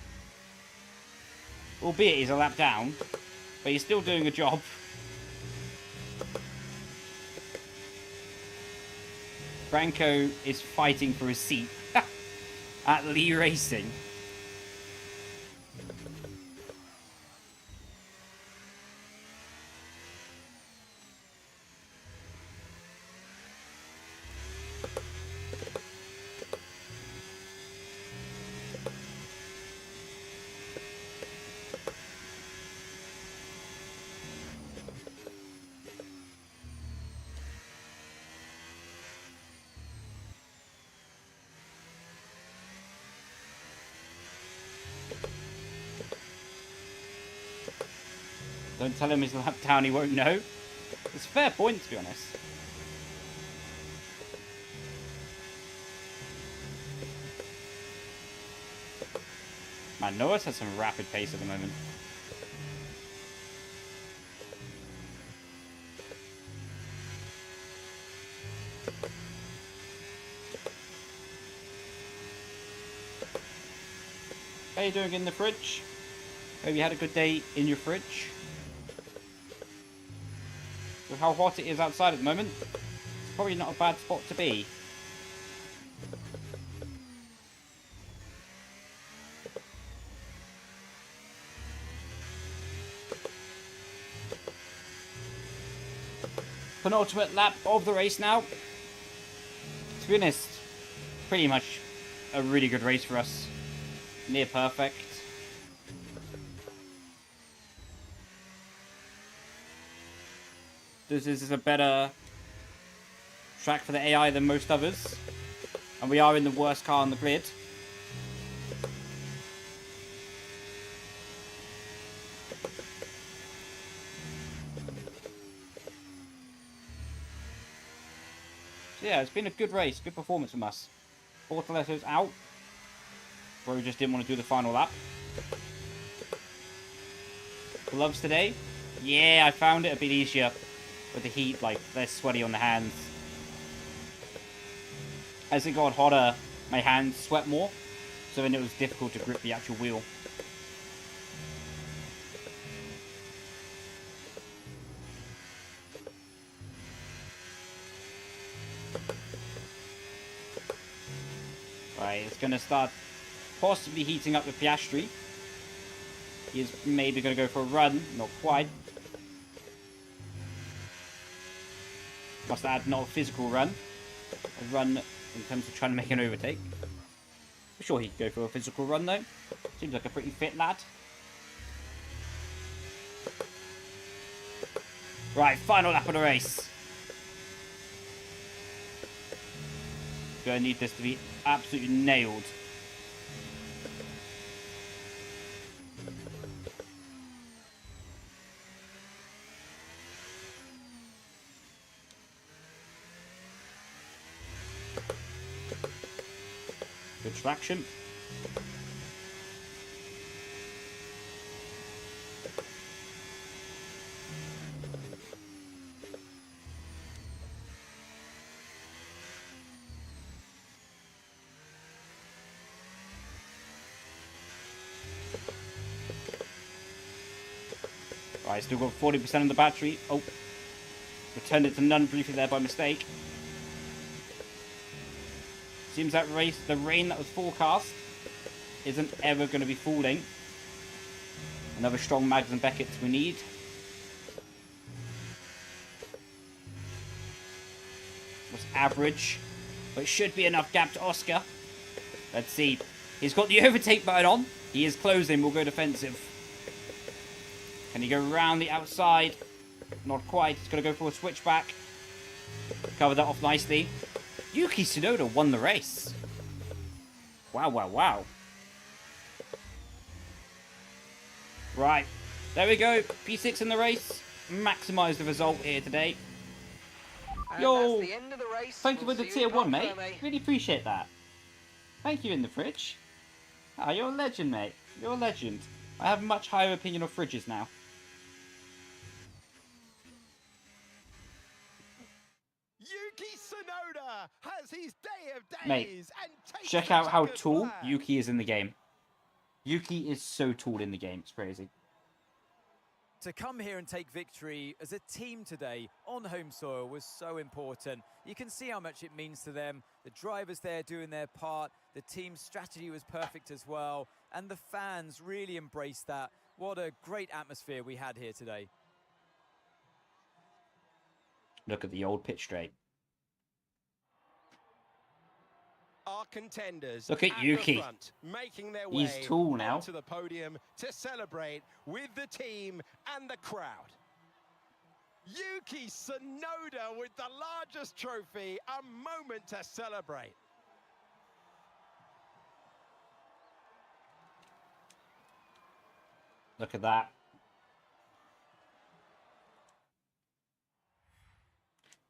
A: Albeit he's a lap down, but he's still doing a job. Franco is fighting for his seat at Leigh Racing. Don't tell him he's a lap down, he won't know. It's a fair point, to be honest. Man, Norris has some rapid pace at the moment. How you doing in the fridge? Hope you had a good day in your fridge. With how hot it is outside at the moment, it's probably not a bad spot to be. Penultimate lap of the race now. To be honest, pretty much a really good race for us. Near perfect. This is a better track for the AI than most others. And we are in the worst car on the grid. So yeah, it's been a good race, good performance from us. Bortoletto's out. Bro just didn't want to do the final lap. Gloves today? Yeah, I found it a bit easier. With the heat, like, less sweaty on the hands. As it got hotter, my hands sweat more, so then it was difficult to grip the actual wheel. Right, it's going to start possibly heating up with Piastri. He is maybe going to go for a run, not quite. Must add not a physical run. A run in terms of trying to make an overtake. I'm sure he could go for a physical run though. Seems like a pretty fit lad. Right, final lap of the race. Gonna need this to be absolutely nailed. Good traction. Right, still got 40% of the battery. Oh, returned it to none briefly there by mistake. Seems that the rain that was forecast isn't ever going to be falling. Another strong Mags and Beckett's we need. Was average, but it should be enough gap to Oscar. Let's see. He's got the overtake button on. He is closing. We'll go defensive. Can he go around the outside? Not quite. He's going to go for a switchback. Cover that off nicely. Yuki Tsunoda won the race. Wow, wow, wow. Right. There we go. P6 in the race. Maximise the result here today. Yo, thank you for the tier 1, mate. Really appreciate that. Thank you in the fridge. Ah, you're a legend, mate. You're a legend. I have a much higher opinion of fridges now.
C: Yuki Tsunoda has his day of days.
A: Mate,
C: and takes
A: check
C: the
A: out how
C: checkered
A: tall
C: flag.
A: Yuki is in the game. Yuki is so tall in the game. It's crazy.
E: To come here and take victory as a team today on home soil was so important. You can see how much it means to them. The drivers there doing their part. The team's strategy was perfect as well. And the fans really embraced that. What a great atmosphere we had here today.
A: Look at the old pitch straight.
C: Our contenders
A: Look at
C: the
A: Yuki.
C: front, making their
A: He's
C: way
A: tall now.
C: to the podium to celebrate with the team and the crowd. Yuki Tsunoda with the largest trophy, a moment to celebrate.
A: Look at that.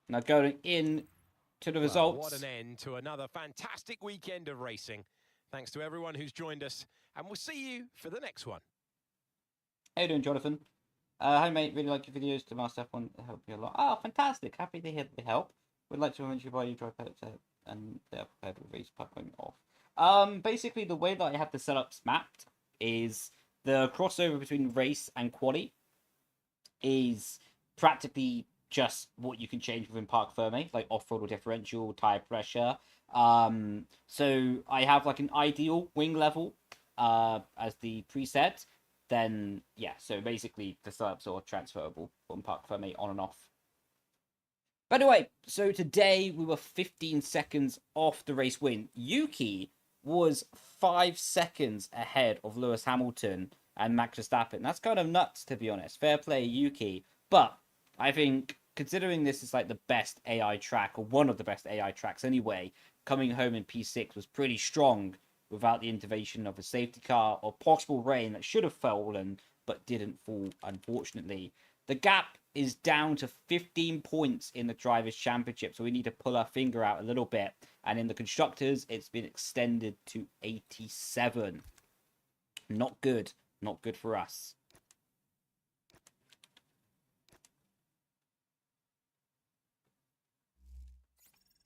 A: Now going in to the results.
C: What an end to another fantastic weekend of racing. Thanks to everyone who's joined us, and we'll see you for the next one.
A: How you doing, Jonathan? Hi, mate. Really like your videos. To my stuff want to help you a lot. Oh, fantastic. Happy to hear the help. Would like to eventually buy you dry pellets and they're prepared with race platform off. Basically, the way that I have the setups mapped is the crossover between race and quali is practically just what you can change within Park Ferme, like off-road or differential, tire pressure. So I have like an ideal wing level as the preset. Then, yeah, so basically the setups are transferable from Park Ferme on and off. By the way, so today we were 15 seconds off the race win. Yuki was 5 seconds ahead of Lewis Hamilton and Max Verstappen. That's kind of nuts, to be honest. Fair play, Yuki. But I think, considering this is like the best AI track, or one of the best AI tracks anyway, coming home in P6 was pretty strong without the intervention of a safety car or possible rain that should have fallen but didn't fall, unfortunately. The gap is down to 15 points in the Drivers' Championship, so we need to pull our finger out a little bit. And in the Constructors, it's been extended to 87. Not good. Not good for us.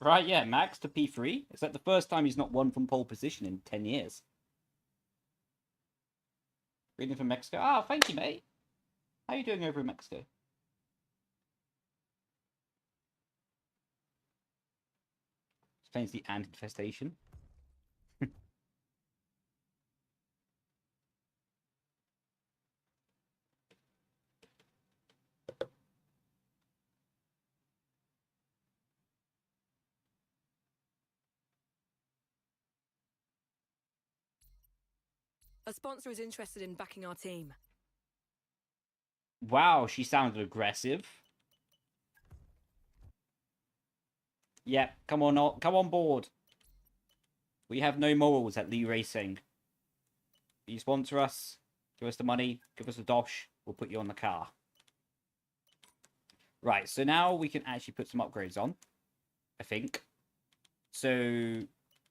A: Right, yeah, Max to P3. Is that the first time he's not won from pole position in 10 years? Reading from Mexico. Ah, thank you, mate. How are you doing over in Mexico? Explains the ant infestation.
F: A sponsor is interested in backing our team.
A: Wow, she sounded aggressive. Yep, come on board. We have no morals at Leigh Racing. You sponsor us, give us the money, give us a dosh, we'll put you on the car. Right, so now we can actually put some upgrades on, I think. So,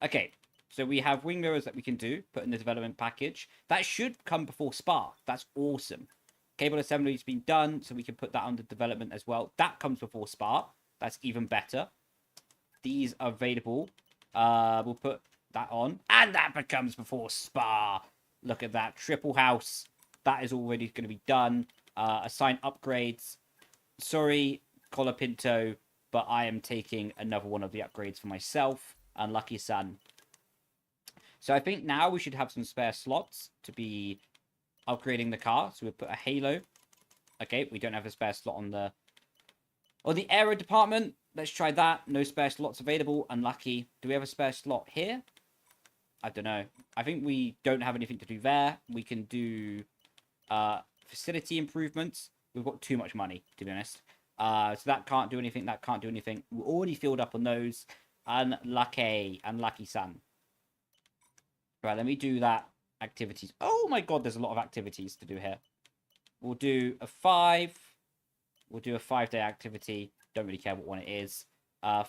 A: okay. So we have wing mirrors that we can do, put in the development package. That should come before Spa. That's awesome. Cable assembly has been done, so we can put that under development as well. That comes before Spa. That's even better. These are available. We'll put that on. And that becomes before Spa. Look at that. Triple house. That is already going to be done. Assign upgrades. Sorry, Colapinto, but I am taking another one of the upgrades for myself. Unlucky son. So I think now we should have some spare slots to be upgrading the car. So we'll put a halo. Okay, we don't have a spare slot on the aero department. Let's try that. No spare slots available. Unlucky. Do we have a spare slot here? I don't know. I think we don't have anything to do there. We can do facility improvements. We've got too much money, to be honest. So that can't do anything. That can't do anything. We're already filled up on those. Unlucky. Unlucky son. Right, let me do that. Activities. Oh my god, there's a lot of activities to do here. We'll do a 5. We'll do a 5-day activity. Don't really care what one it is.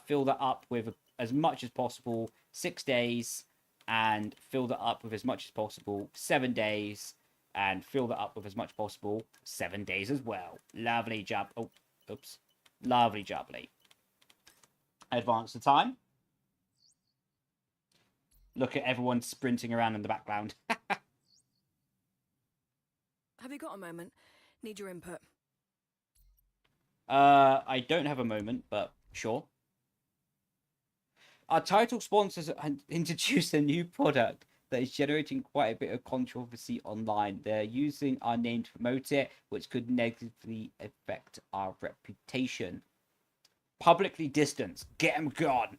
A: Fill that up with as much as possible. 6 days. And fill that up with as much as possible. 7 days. And fill that up with as much as possible. 7 days as well. Lovely job. Oh, oops. Lovely jubbly. I advance the time. Look at everyone sprinting around in the background.
F: Have you got a moment? Need your input.
A: I don't have a moment, but sure. Our title sponsors introduced a new product that is generating quite a bit of controversy online. They're using our name to promote it, which could negatively affect our reputation. Publicly distanced. Get them gone.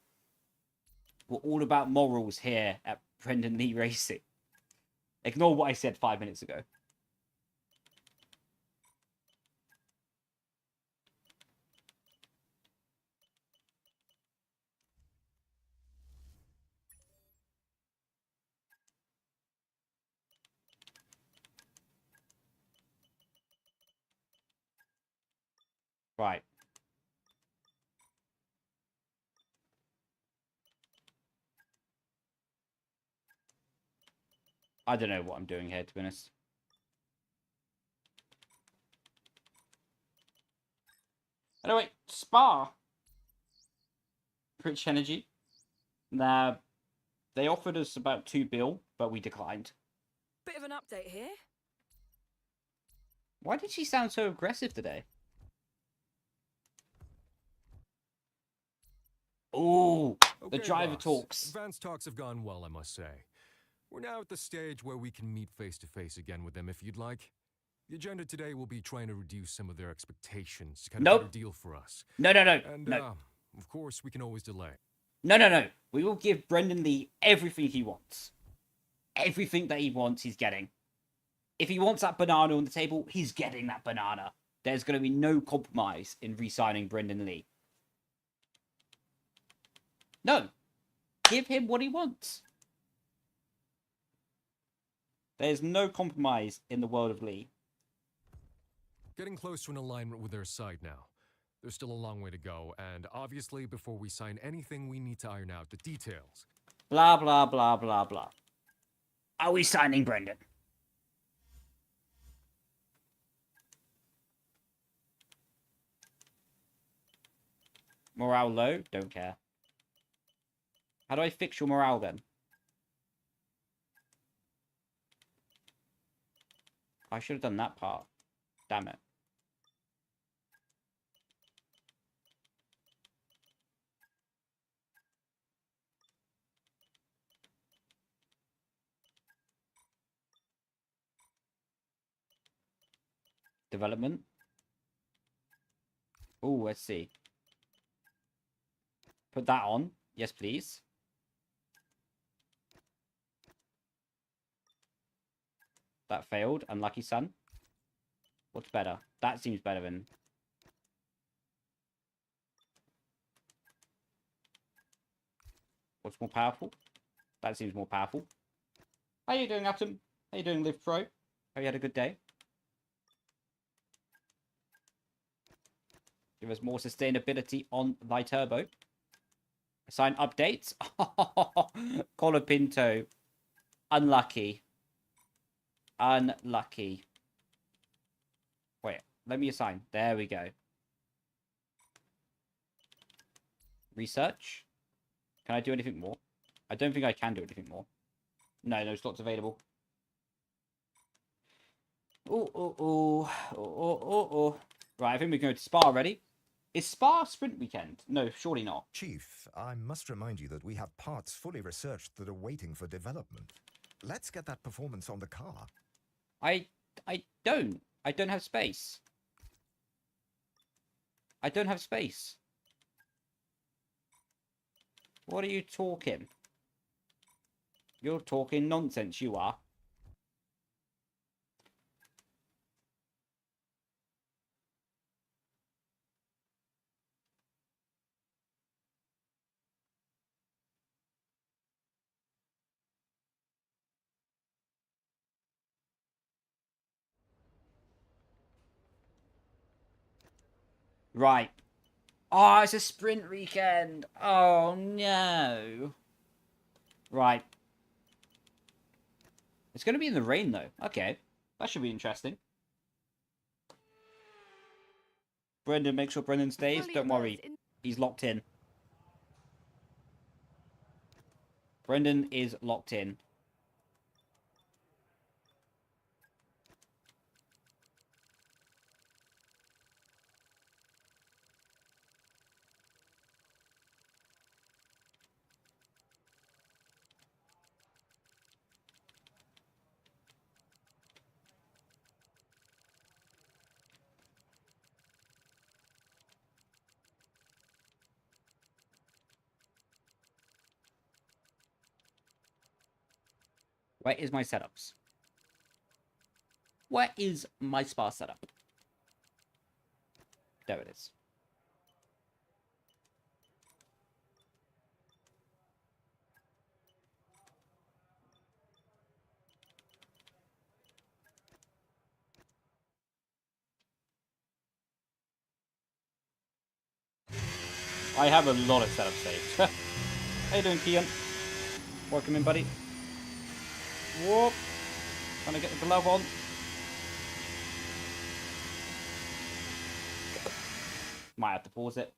A: We're all about morals here at Brendon Leigh Racing. Ignore what I said 5 minutes ago. Right. I don't know what I'm doing here, to be honest. Anyway, Spa. Rich Energy. Now, they offered us about $2 billion, but we declined.
F: Bit of an update here.
A: Why did she sound so aggressive today? Ooh, the driver
B: boss.
A: talks.
B: Advanced talks have gone well, I must say. We're now at the stage where we can meet face-to-face again with them if you'd like. The agenda today will be trying to reduce some of their expectations to kind of get a deal for us.
A: No.
B: And,
A: no.
B: Of course, we can always delay.
A: No. We will give Brendon Leigh everything he wants. Everything that he wants, he's getting. If he wants that banana on the table, he's getting that banana. There's going to be no compromise in re-signing Brendon Leigh. No. Give him what he wants. There's no compromise in the world of Leigh.
B: Getting close to an alignment with their side now. There's still a long way to go, and obviously, before we sign anything, we need to iron out the details.
A: Blah, blah, blah, blah, blah. Are we signing Brendon? Morale low? Don't care. How do I fix your morale then? I should have done that part. Damn it. Development. Oh, let's see. Put that on. Yes, please. That failed. Unlucky son. What's better? That seems better than... What's more powerful? That seems more powerful. How you doing, Atom? How you doing, Live Pro? Hope you had a good day. Give us more sustainability on thy turbo. Assign updates. Colapinto. Unlucky. Unlucky. Wait, let me assign. There we go. Research. Can I do anything more? I don't think I can do anything more. No slots available. Oh. Right, I think we can go to Spa already. Is Spa sprint weekend? No, surely not.
B: Chief, I must remind you that we have parts fully researched that are waiting for development. Let's get that performance on the car.
A: I don't. I don't have space. I don't have space. What are you talking? You're talking nonsense, you are. Right. Oh, it's a sprint weekend. Oh, no. Right. It's going to be in the rain, though. Okay. That should be interesting. Brendon, make sure Brendon stays. Don't worry. He's locked in. Brendon is locked in. Where is my setups? Where is my spa setup? There it is. I have a lot of setup saved. How you doing, Kian? Welcome in, buddy. Whoop. Trying to get the glove on. Might have to pause it.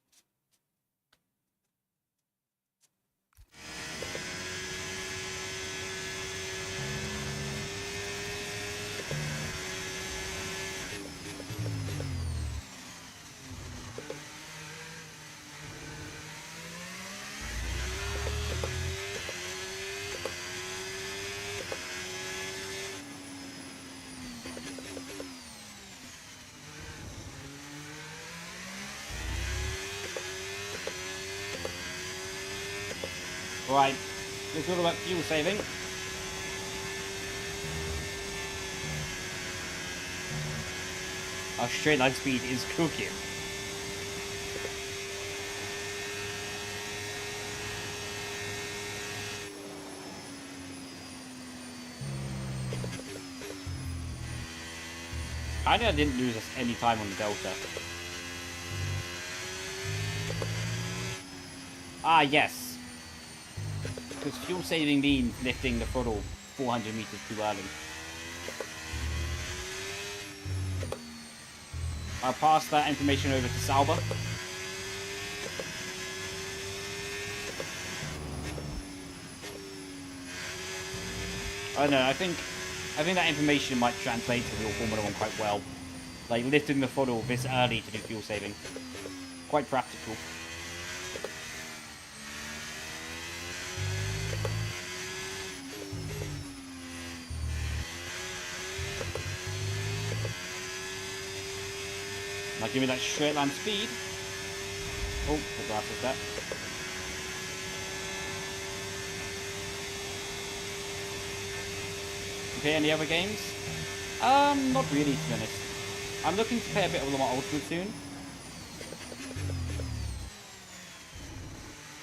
A: Right, it's all about fuel saving. Our straight line speed is cooking. I know I didn't lose us any time on the Delta. Ah, yes. Because fuel saving means lifting the throttle 400 meters too early. I'll pass that information over to Sauber. I don't know, I think that information might translate to real Formula 1 quite well. Like lifting the throttle this early to do fuel saving. Quite practical. Now give me that straight line speed. Oh, the grass is there. Okay, any other games? Not really, to be honest. I'm looking to play a bit of Lamar Ultimate soon.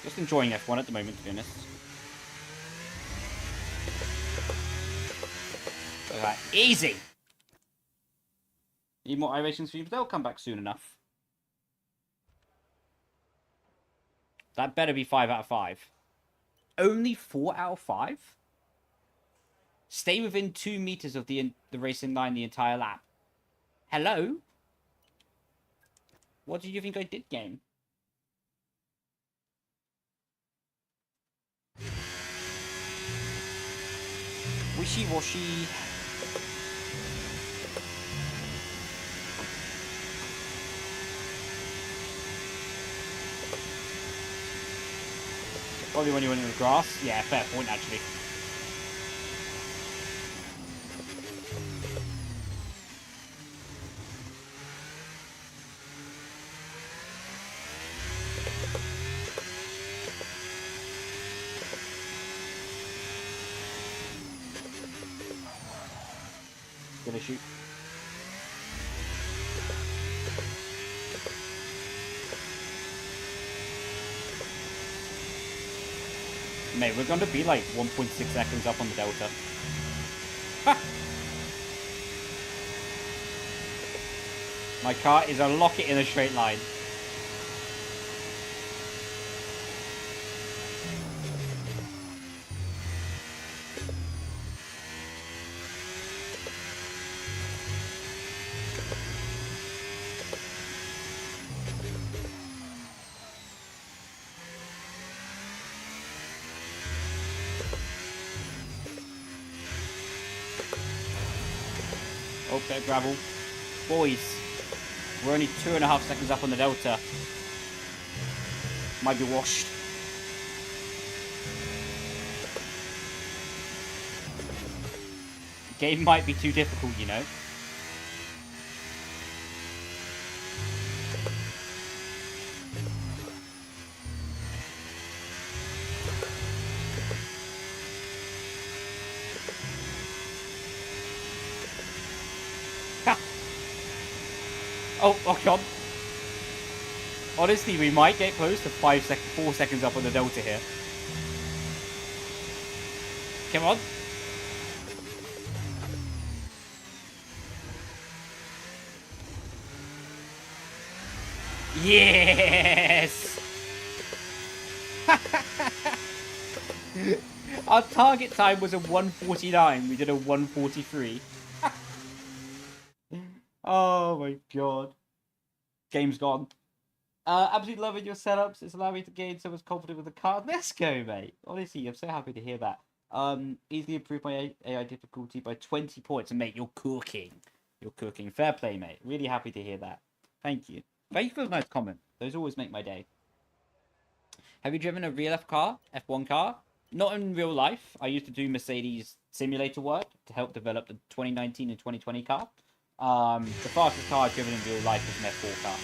A: Just enjoying F1 at the moment, to be honest. Alright, easy! Need more iRacing streams? They'll come back soon enough. That better be 5 out of 5. Only 4 out of 5? Stay within 2 meters of the racing line the entire lap. Hello? What did you think I did, game? Wishy-washy. Probably when you went in the grass. Yeah, fair point, actually. Gonna shoot. Mate, we're going to be like 1.6 seconds up on the Delta. Ha! My car is a locket in a straight line. Oh, bit of gravel. Boys, we're only 2.5 seconds up on the delta. Might be washed. Game might be too difficult, you know. Oh god. Honestly, we might get close to 4 seconds up on the delta here. Come on. Yes! Our target time was a 1:49. We did a 1:43. Oh my god. Game's gone. Absolutely loving your setups. It's allowed me to gain so much confidence with the card. Let's go, mate. Honestly, I'm so happy to hear that. Easily improved my AI difficulty by 20 points. And mate, you're cooking. You're cooking. Fair play, mate. Really happy to hear that. Thank you. Thank you for the nice comment. Those always make my day. Have you driven a real F1 car? Not in real life. I used to do Mercedes simulator work to help develop the 2019 and 2020 car. The fastest car I've driven in real life is an F4 car.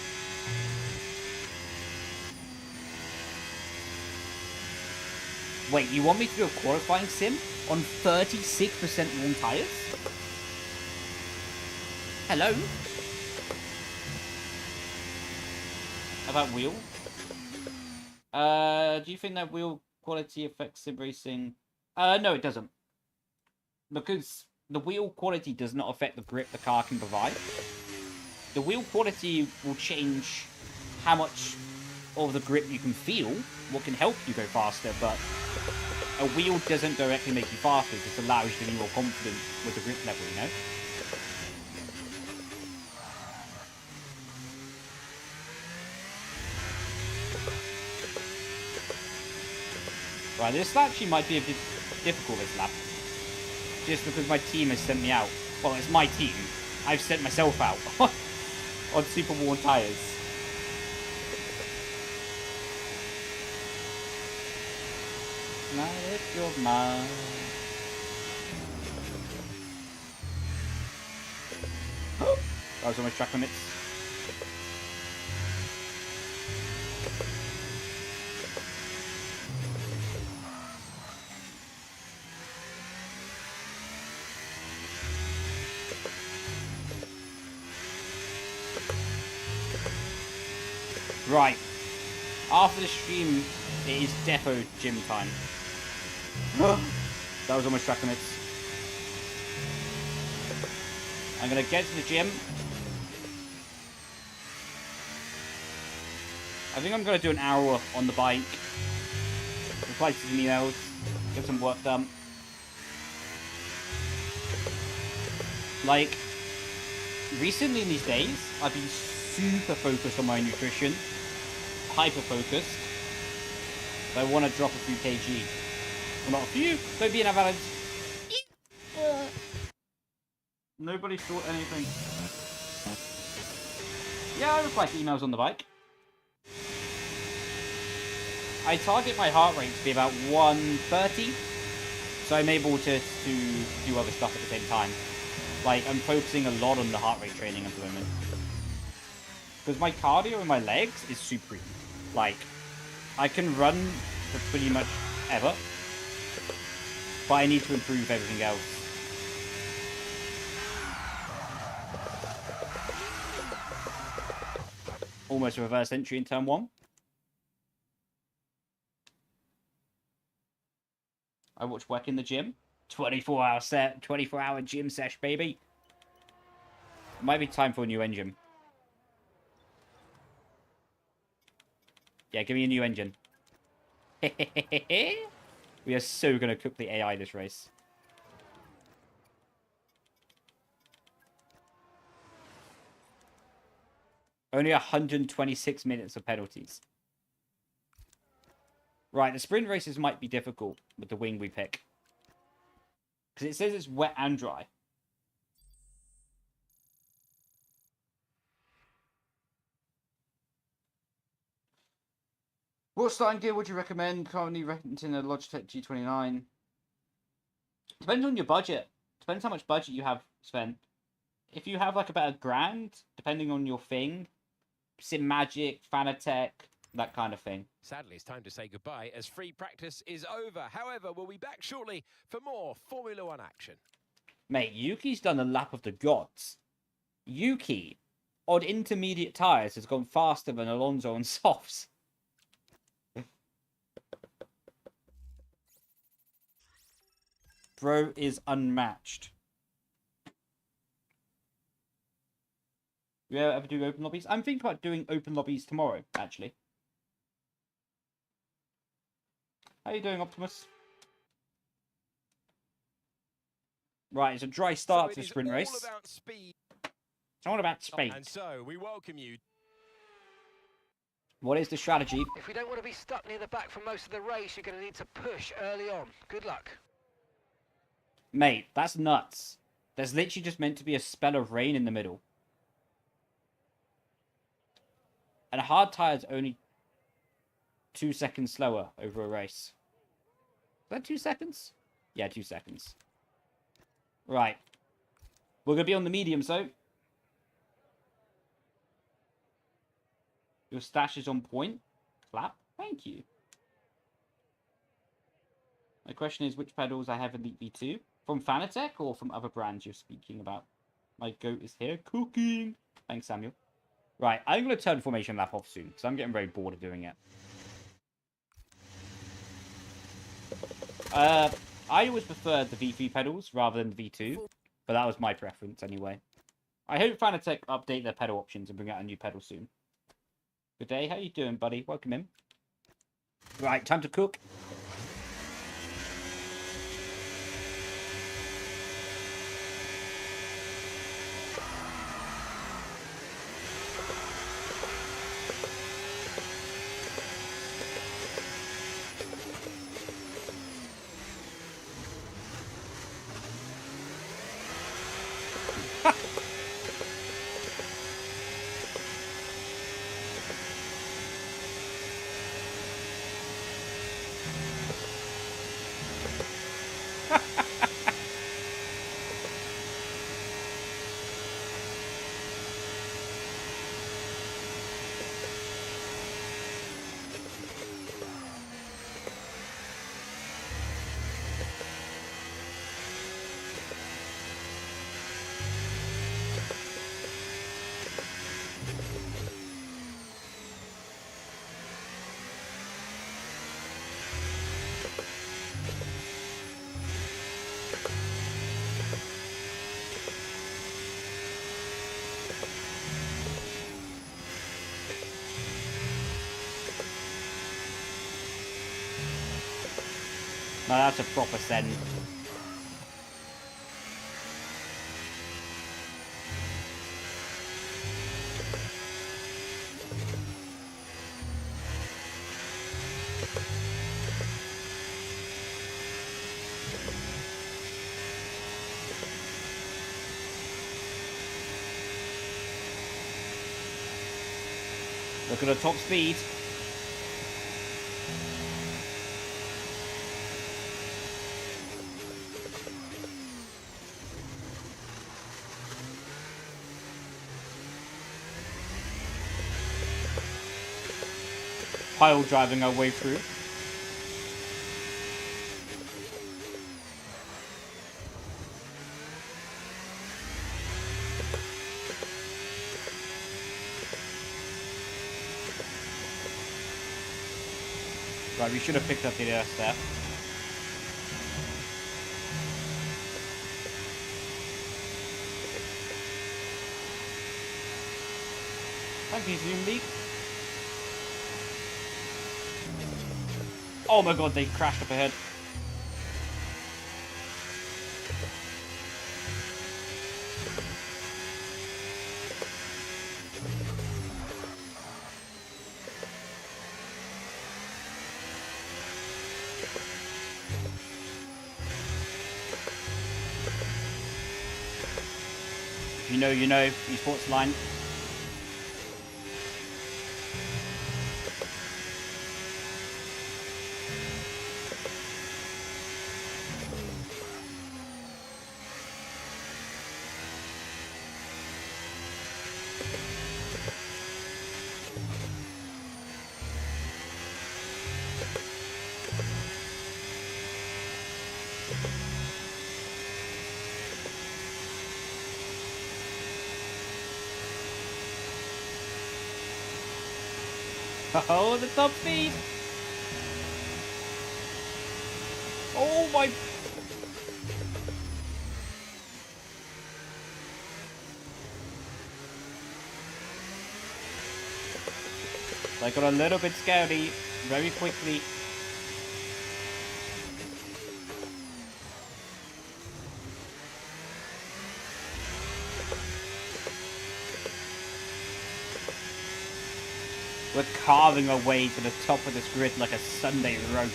A: Wait, you want me to do a qualifying sim on 36% worn tyres? Hello? About wheel? Do you think that wheel quality affects sim racing? No, it doesn't. Because the wheel quality does not affect the grip the car can provide. The wheel quality will change how much of the grip you can feel, what can help you go faster, but a wheel doesn't directly make you faster, it just allows you to be more confident with the grip level, you know? Right, this actually might be a bit difficult, this lap. Just because my team has sent me out. Well, it's my team. I've sent myself out on super worn tyres. Now if you're mine. That was almost track limits. Right. After the stream, it is defo gym time. That was almost track limits. I'm going to get to the gym. I think I'm going to do an hour on the bike. Reply to some emails. Get some work done. Like, recently in these days, I've been super focused on my nutrition. Hyper focused. I want to drop a few kg. Well, not a few. Don't be in a valid. Nobody thought anything. Yeah, I reply to emails on the bike. I target my heart rate to be about 130. So I'm able to do other stuff at the same time. Like, I'm focusing a lot on the heart rate training at the moment. Because my cardio in my legs is supreme. Like, I can run for pretty much ever. But I need to improve everything else. Almost a reverse entry in turn 1. I watch work in the gym. 24-hour set, 24-hour gym sesh, baby. It might be time for a new engine. Yeah, give me a new engine. We are so going to cook the AI this race. Only 126 minutes of penalties. Right, the sprint races might be difficult with the wing we pick. Because it says it's wet and dry. What starting gear would you recommend? Currently renting a Logitech G29. Depends on your budget. Depends how much budget you have, Sven. If you have like about £1,000, depending on your thing, Simucube, Fanatec, that kind of thing.
C: Sadly, it's time to say goodbye as free practice is over. However, we'll be back shortly for more Formula One action.
A: Mate, Yuki's done a lap of the gods. Yuki, on intermediate tyres, has gone faster than Alonso on softs. Bro is unmatched. You ever do open lobbies? I'm thinking about doing open lobbies tomorrow, actually. How you doing, Optimus? Right, it's a dry start to the sprint race.
C: All about speed.
A: It's all about speed.
C: And so, we welcome you.
A: What is the strategy?
D: If we don't want to be stuck near the back for most of the race, you're going to need to push early on. Good luck.
A: Mate, that's nuts. There's literally just meant to be a spell of rain in the middle. And a hard tire's only 2 seconds slower over a race. Is that 2 seconds? Yeah, 2 seconds. Right. We're going to be on the mediums, though. Your stash is on point. Clap. Thank you. My question is, which pedals I have Elite V2? From Fanatec or from other brands you're speaking about? My goat is here cooking. Thanks, Samuel. Right, I'm going to turn formation lap off soon, because I'm getting very bored of doing it. I always preferred the V3 pedals rather than the V2, but that was my preference anyway. I hope Fanatec update their pedal options and bring out a new pedal soon. Good day, how you doing, buddy? Welcome in. Right, time to cook. No, that's a proper send. Look at the top speed. Pile driving our way through. Right, we should have picked up the air step. Thank you, Zoom League. Oh my god, they crashed up ahead. If you know, esports line. Oh, the top speed! Oh my... I got a little bit scary very quickly. We're carving our way to the top of this grid like a Sunday roast.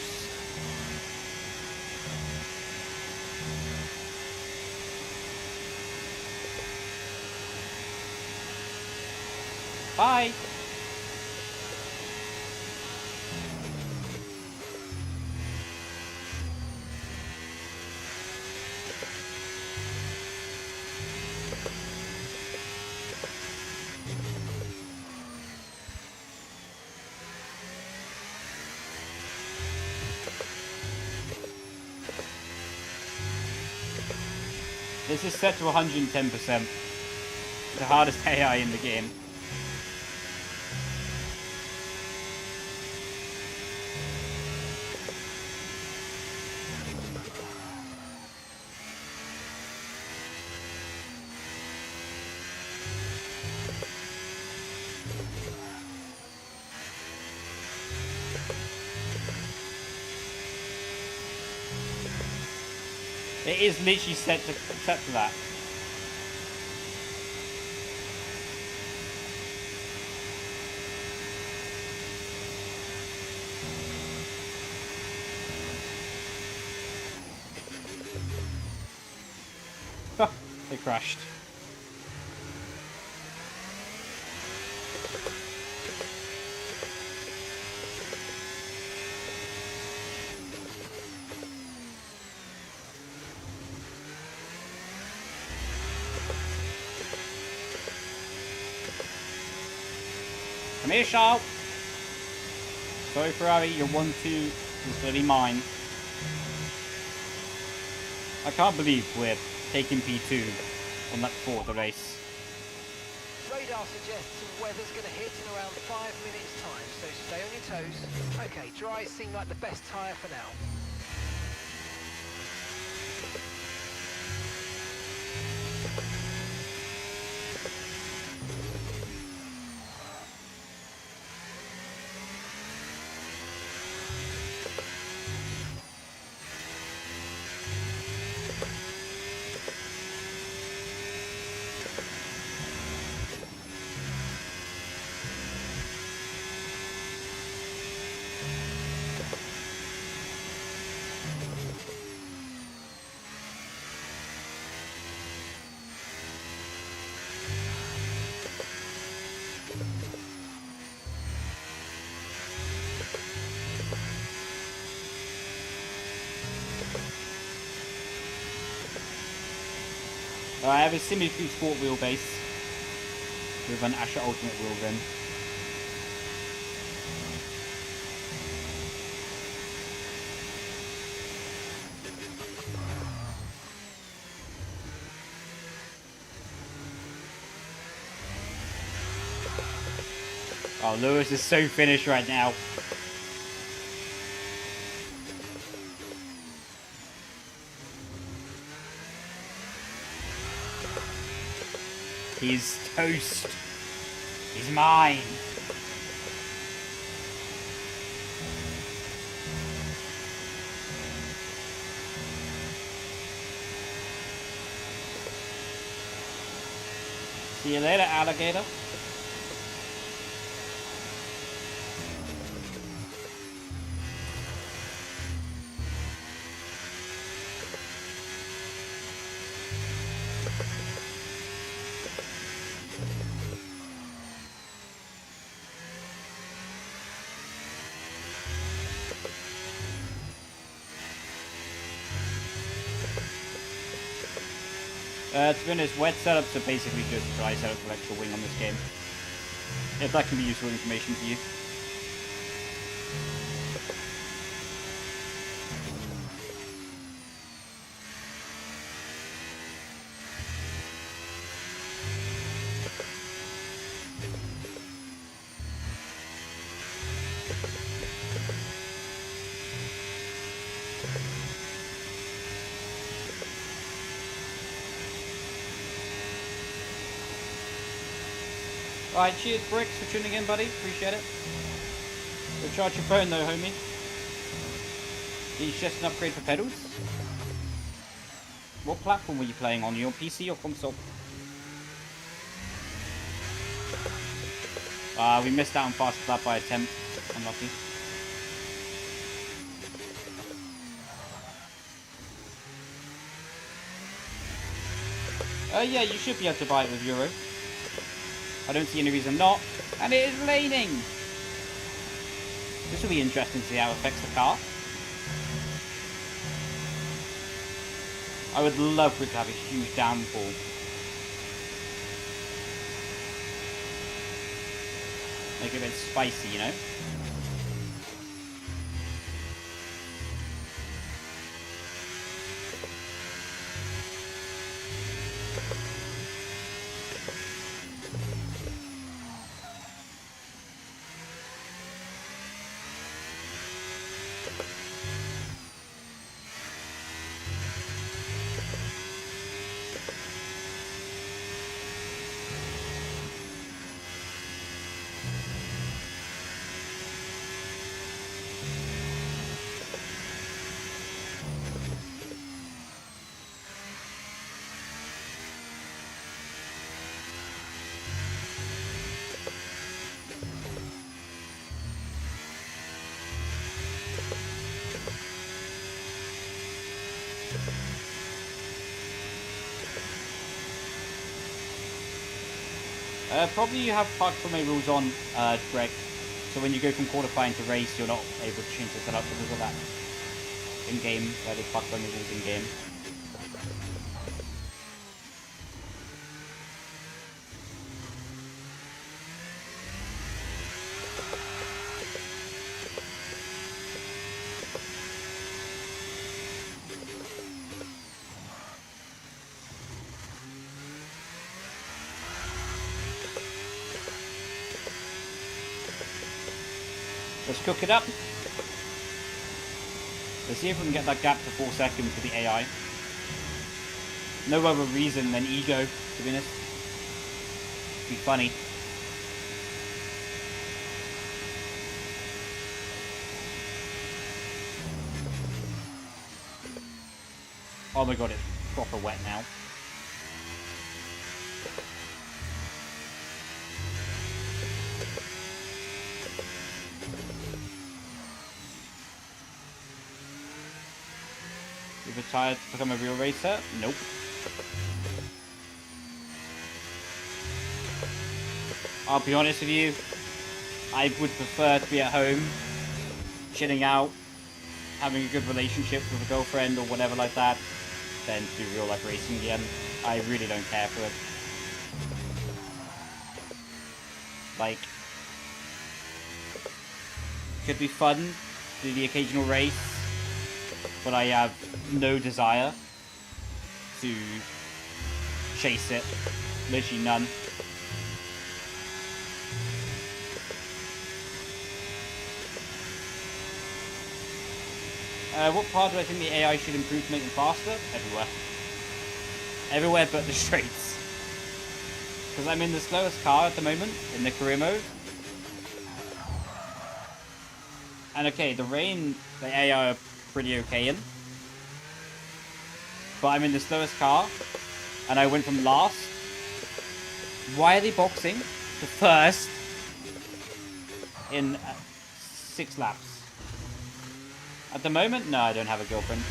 A: Bye! This is set to 110%. The hardest AI in the game. It is literally set to that. Oh, they crashed. Come here, Charles. Sorry, Ferrari, your 1-2 is bloody mine. I can't believe we're taking P2 on that fourth race.
D: Radar suggests the weather's going to hit in around 5 minutes' time, so stay on your toes. Okay, dries seem like the best tyre for now.
A: I have a Simucube Sport wheelbase with an Ascher Ultimate wheel rim. Oh, Lewis is so finished right now. He's toast. He's mine. See you later, alligator. To be honest, wet setups are basically just dry setups with extra wing on this game. If that can be useful information for you. Alright, cheers Bricks for tuning in, buddy. Appreciate it. Go charge your phone though, homie. It's just an upgrade for pedals. What platform were you playing on? Your PC or console? We missed out on fast lap by a temp. Unlucky. Yeah, you should be able to buy it with Euro. I don't see any reason not. And it is raining! This will be interesting to see how it affects the car. I would love for it to have a huge downfall. Make it a bit spicy, you know? Probably you have park permit rules on, Greg. So when you go from qualifying to race, you're not able to change the setup because of that. In-game, where there's park permit rules in-game. Let's cook it up. Let's see if we can get that gap to 4 seconds for the AI. No other reason than ego, to be honest. Be funny. Oh my god, it's proper wet now. Retired to become a real racer? Nope. I'll be honest with you, I would prefer to be at home, chilling out, having a good relationship with a girlfriend or whatever like that, than to do real life racing again. I really don't care for it. Like, could be fun, do the occasional race, but I have no desire to chase it. Literally none. What part do I think the AI should improve to make them faster? Everywhere. Everywhere but the straights. Because I'm in the slowest car at the moment, in the career mode. And okay, the rain, the AI are pretty okay in. But I'm in the slowest car, and I went from last. Why are they boxing to first in 6 laps? At the moment, no, I don't have a girlfriend.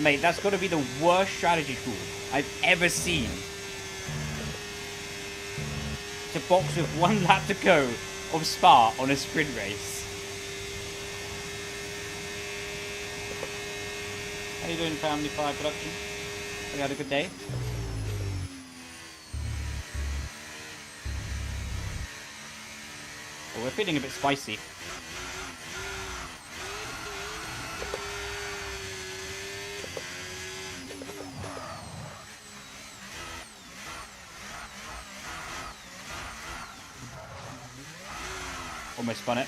A: Mate, that's got to be the worst strategy tool I've ever seen. To box with 1 lap to go of Spa on a sprint race. How you doing, Family Fire Production? Have you had a good day? Oh, we're feeling a bit spicy. Almost spun it.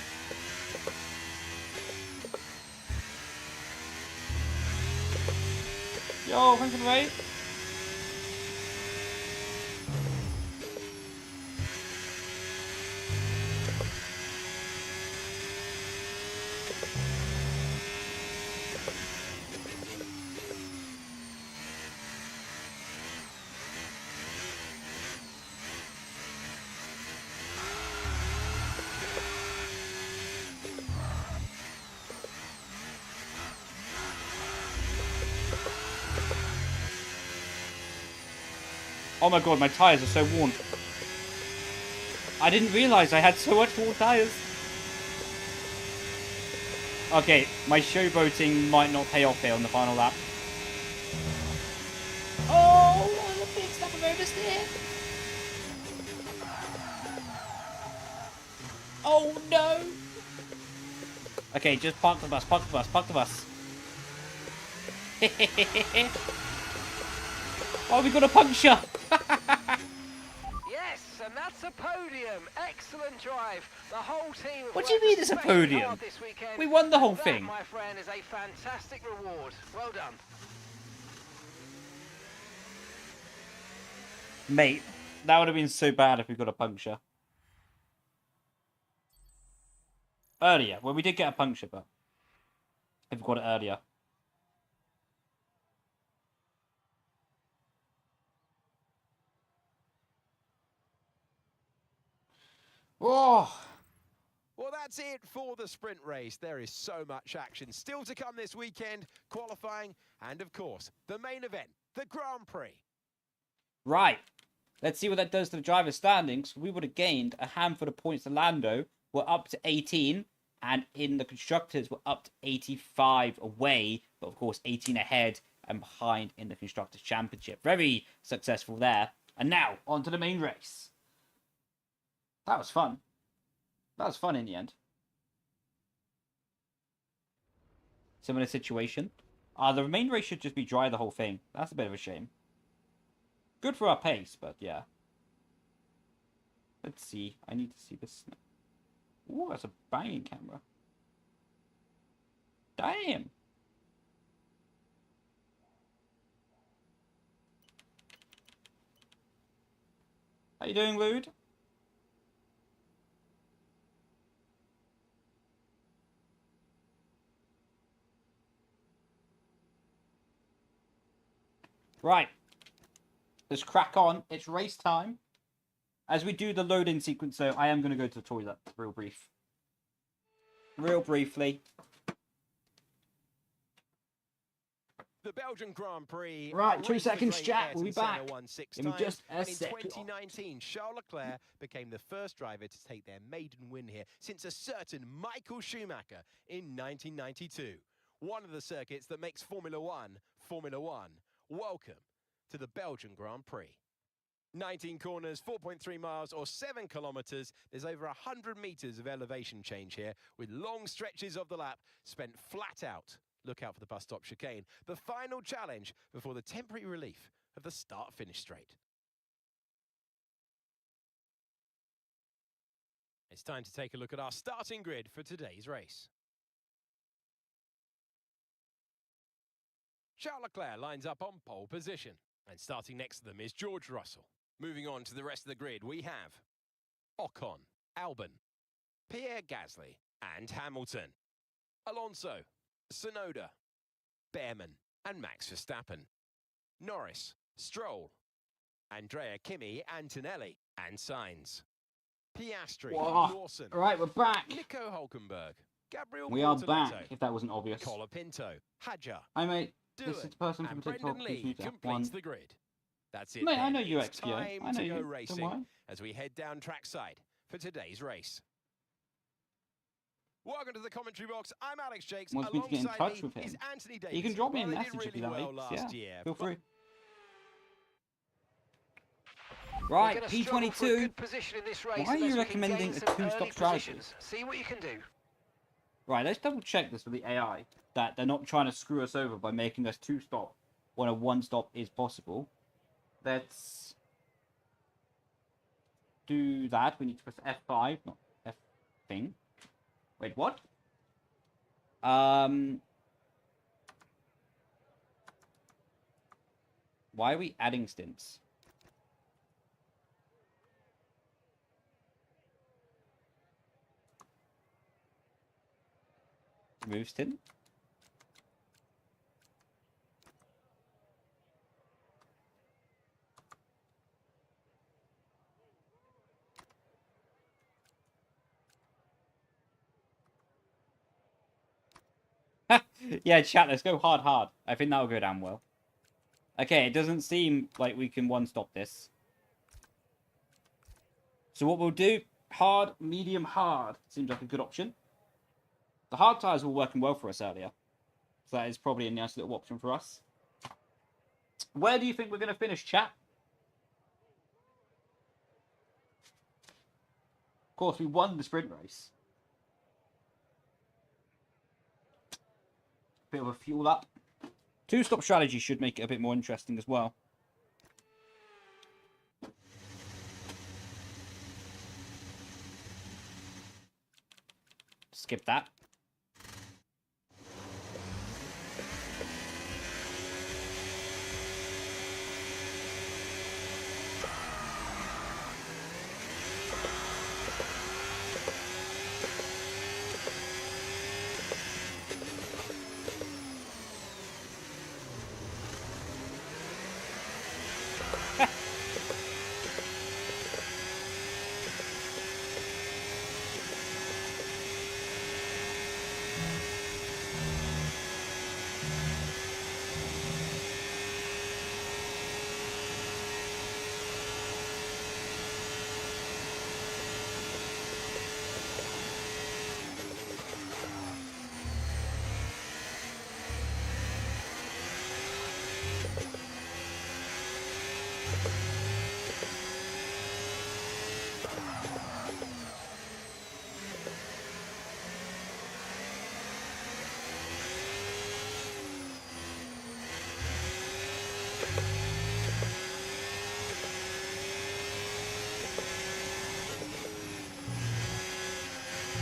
A: Yo, thanks for the raid. Oh my god, my tyres are so worn. I didn't realise I had so much worn tyres. Okay, my showboating might not pay off here on the final lap. Oh, the big stuff of oversteer. Oh no. Okay, just park the bus, park the bus, park the bus. Oh, we got a puncture.
D: Yes, and that's a podium. Excellent drive. The whole team.
A: What do you mean it's a podium? We won the whole thing.
D: My friend, is a fantastic reward. Well done.
A: Mate, that would have been so bad if we got a puncture. Earlier. Well, we did get a puncture, but if we got it earlier. Oh!
C: Well, that's it for the sprint race. There is so much action still to come this weekend, qualifying, and of course, the main event, the Grand Prix.
A: Right. Let's see what that does to the driver's standings. We would have gained a handful of points to Lando. We're up to 18. And in the constructors, we're up to 85 away. But of course, 18 ahead and behind in the Constructors' Championship. Very successful there. And now, on to the main race. That was fun. That was fun in the end. Similar situation. The main race should just be dry the whole thing. That's a bit of a shame. Good for our pace, but yeah. Let's see. I need to see this. Ooh, that's a banging camera. Damn. How you doing, Lude? Right. Let's crack on. It's race time. As we do the load-in sequence, though, I am going to go to the toilet real briefly.
C: The Belgian Grand Prix.
A: Right, 2 seconds, chat. We'll be back in just a
C: in
A: second.
C: 2019, Charles Leclerc became the first driver to take their maiden win here since a certain Michael Schumacher in 1992. One of the circuits that makes Formula One, Formula One. Welcome to the Belgian Grand Prix. 19 corners, 4.3 miles or 7 kilometers. There's over 100 meters of elevation change here with long stretches of the lap spent flat out. Look out for the bus stop chicane. The final challenge before the temporary relief of the start-finish straight. It's time to take a look at our starting grid for today's race. Charles Leclerc lines up on pole position. And starting next to them is George Russell. Moving on to the rest of the grid, we have Ocon, Albon, Pierre Gasly, and Hamilton. Alonso, Tsunoda, Behrman, and Max Verstappen. Norris, Stroll, Andrea Kimi, Antonelli, and Sainz. Piastri, Lawson.
A: All right, we're back.
C: Nico Hulkenberg, Gabriel
A: We are
C: Bortoleto,
A: back, if that wasn't obvious.
C: Colapinto, Hadjar.
A: Hi, mate.
C: Do
A: This
C: it.
A: is the person from
C: And
A: TikTok.
C: Brendon Leigh completes the grid. That's it.
A: Mate, I
C: then.
A: know you,
C: It's
A: XPO.
C: time
A: I know
C: to
A: you.
C: go
A: Don't
C: racing
A: worry.
C: as we head down trackside for today's race. Welcome to the commentary box. I'm Alex Jakes.
A: Wants me to get in
C: Alongside
A: touch with him.
C: is Anthony Davis.
A: You can drop me a
C: Well, they
A: message
C: did
A: if
C: really
A: you like.
C: well last year,
A: Feel
C: but
A: free.
D: We're
A: Right,
D: gonna struggle for a
A: P22.
D: good position in this race
A: Why are
D: unless
A: you
D: we can
A: recommending
D: gain
A: a
D: some
A: two-stop
D: early
A: strategy?
D: positions. See what you can do.
A: Right, let's double check this with the AI. That they're not trying to screw us over by making us two-stop when a one-stop is possible. Let's do that. We need to press F5, not F thing. Wait, what? Why are we adding stints? Remove stint? Yeah, chat, let's go hard. I think that'll go down well. Okay, it doesn't seem like we can one-stop this. So what we'll do, hard, medium, hard. Seems like a good option. The hard tyres were working well for us earlier. So that is probably a nice little option for us. Where do you think we're going to finish, chat? Of course, we won the sprint race. Bit of a fuel up. Two-stop strategy should make it a bit more interesting as well. Skip that.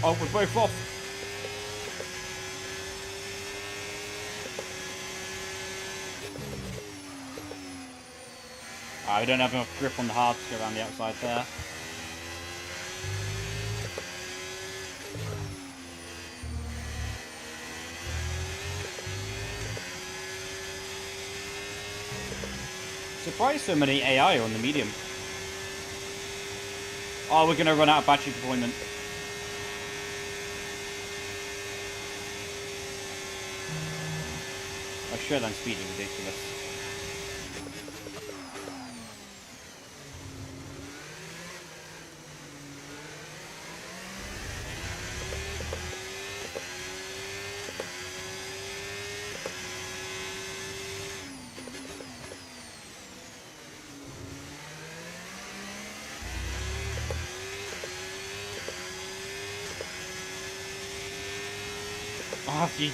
A: Oh, we're both off. We don't have enough grip on the hard to go around the outside there. Surprised so many AI on the medium. Oh, we're going to run out of battery deployment. Oh, sure, then speed is ridiculous. Oh, gee.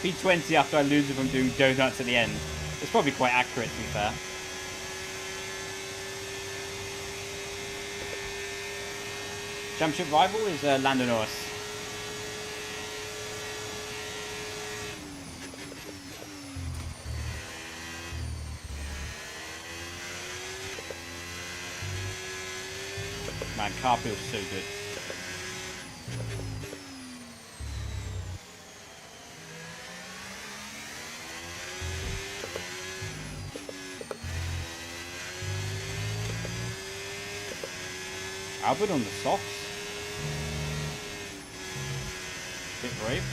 A: P20 after I lose if I'm doing donuts at the end. It's probably quite accurate, to be fair. Championship rival is Lando Norris. Man, car feels so good. Albert on the softs. Bit brave.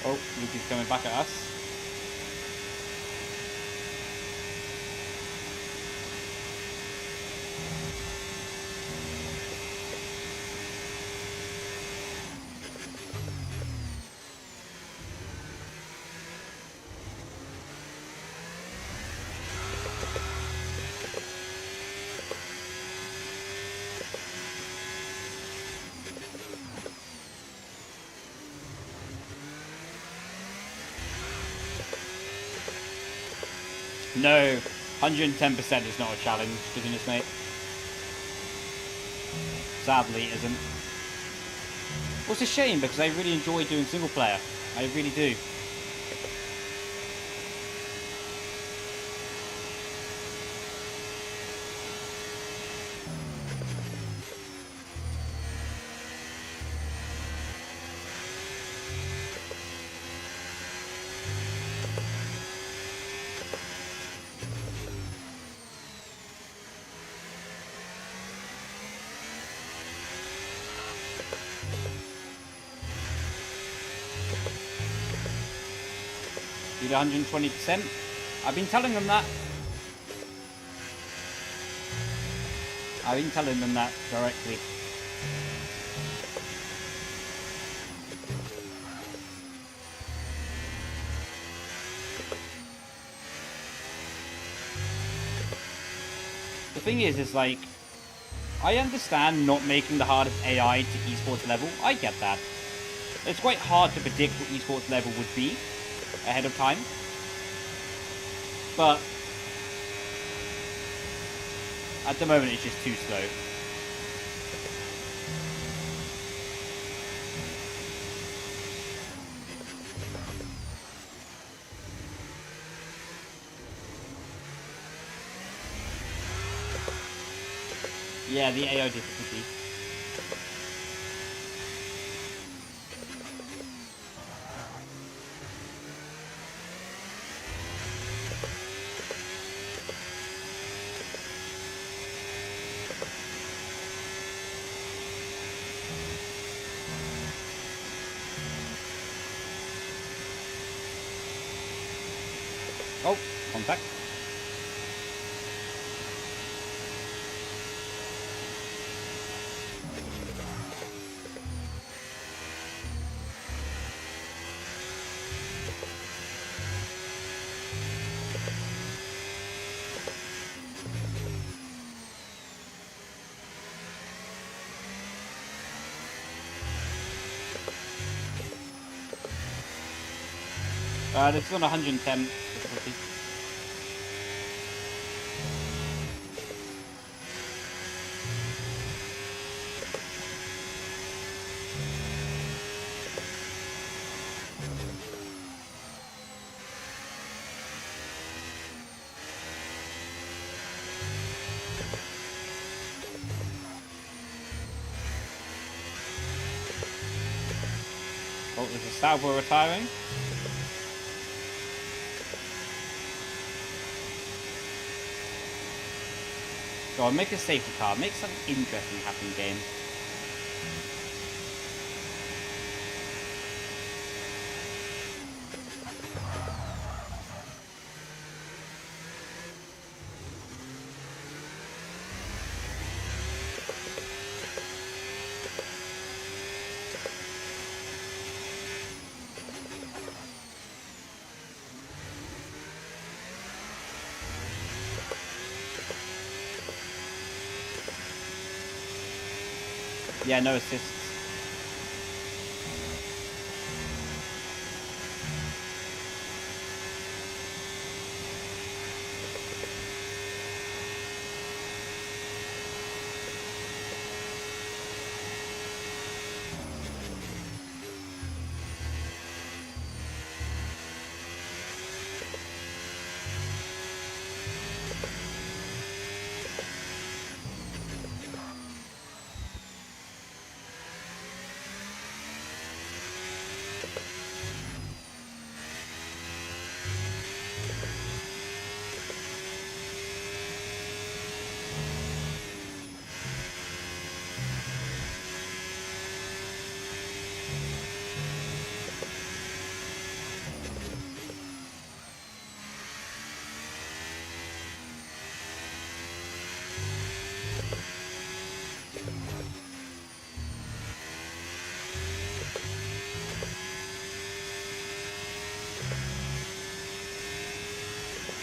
A: Oh, Luke is coming back at us. No, 110% is not a challenge, to be honest, mate. Sadly, it isn't. Well, it's a shame because I really enjoy doing single player. I really do. Do the 120%. I've been telling them that. I've been telling them that directly. The thing is like, I understand not making the hardest AI to esports level. I get that. It's quite hard to predict what esports level would be ahead of time. But at the moment, it's just too slow. Yeah, the AI difficulty. Oh, contact. This is on 110 difficulty. Oh, there's a Salvo retiring. Go on, make a safety car. Make something interesting happen, game. Yeah, no assists.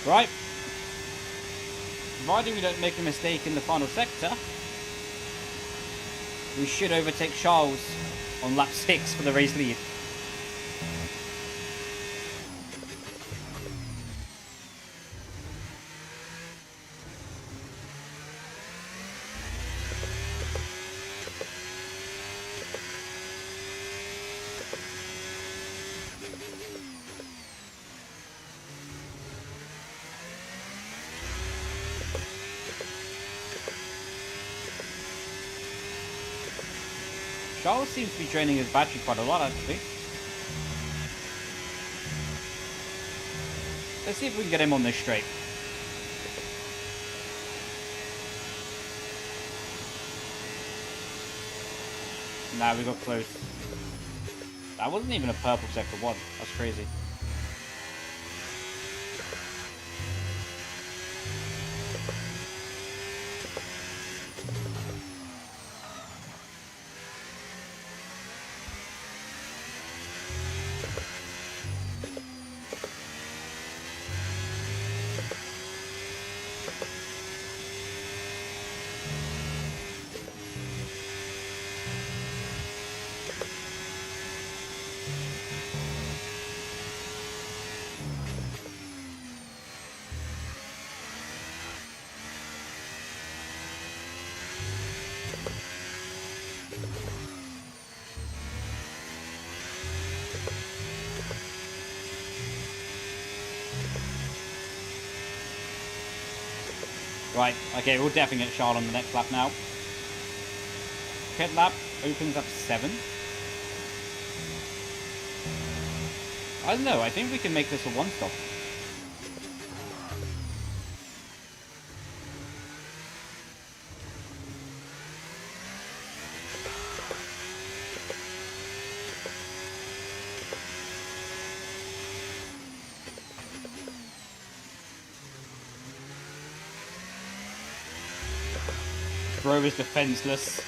A: Right. Providing we don't make a mistake in the final sector, we should overtake Charles on lap 6 for the race lead. Charles seems to be draining his battery quite a lot, actually. Let's see if we can get him on this straight. Nah, we got close. That wasn't even a purple sector 1. That's crazy. Right, okay, we'll definitely get Charles on the next lap now. Pit lap opens up 7. I don't know, I think we can make this a 1-stop. Bro is defenseless.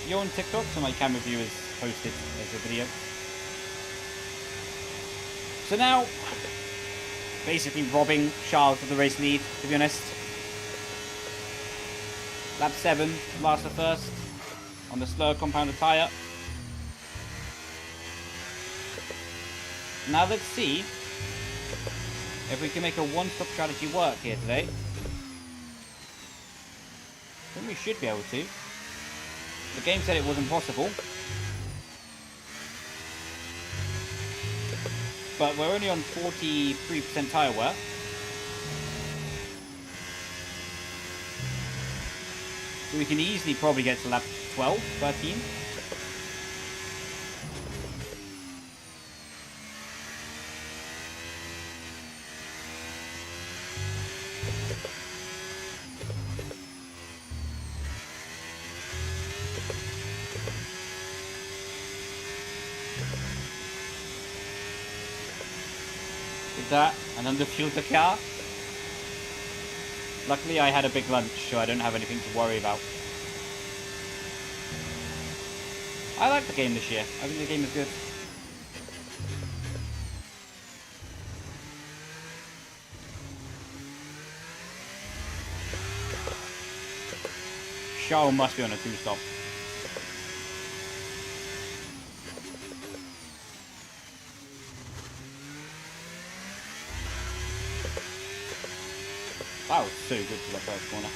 A: You're on TikTok, so my camera view is posted as a video. So now, basically robbing Charles of the race lead, to be honest. Lap 7, last to first, on the slower compounded tyre. Now let's see if we can make a 1-stop strategy work here today. I think we should be able to. The game said it wasn't possible. But we're only on 43% tyre wear. So we can easily probably get to lap 12, 13. That and underfueled the car. Luckily I had a big lunch, so I don't have anything to worry about. I like the game this year. I think the game is good. Charles must be on a 2-stop. That was so good for that first corner.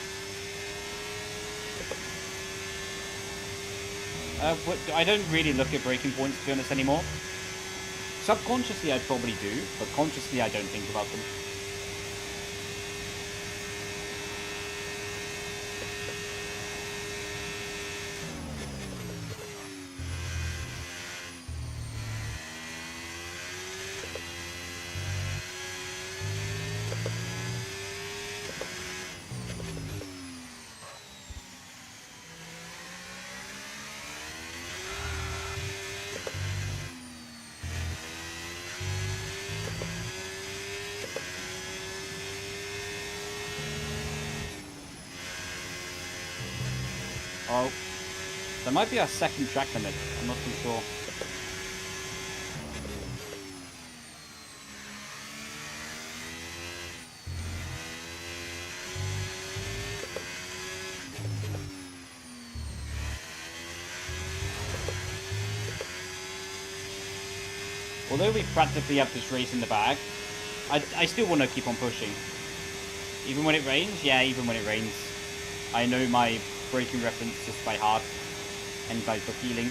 A: I don't really look at braking points, to be honest, anymore. Subconsciously, I probably do, but consciously, I don't think about them. Oh, there might be a second track limit. I'm not too sure. Although we practically have this race in the bag, I still want to keep on pushing. Even when it rains? Yeah, even when it rains. I know my braking reference just by heart and by feeling.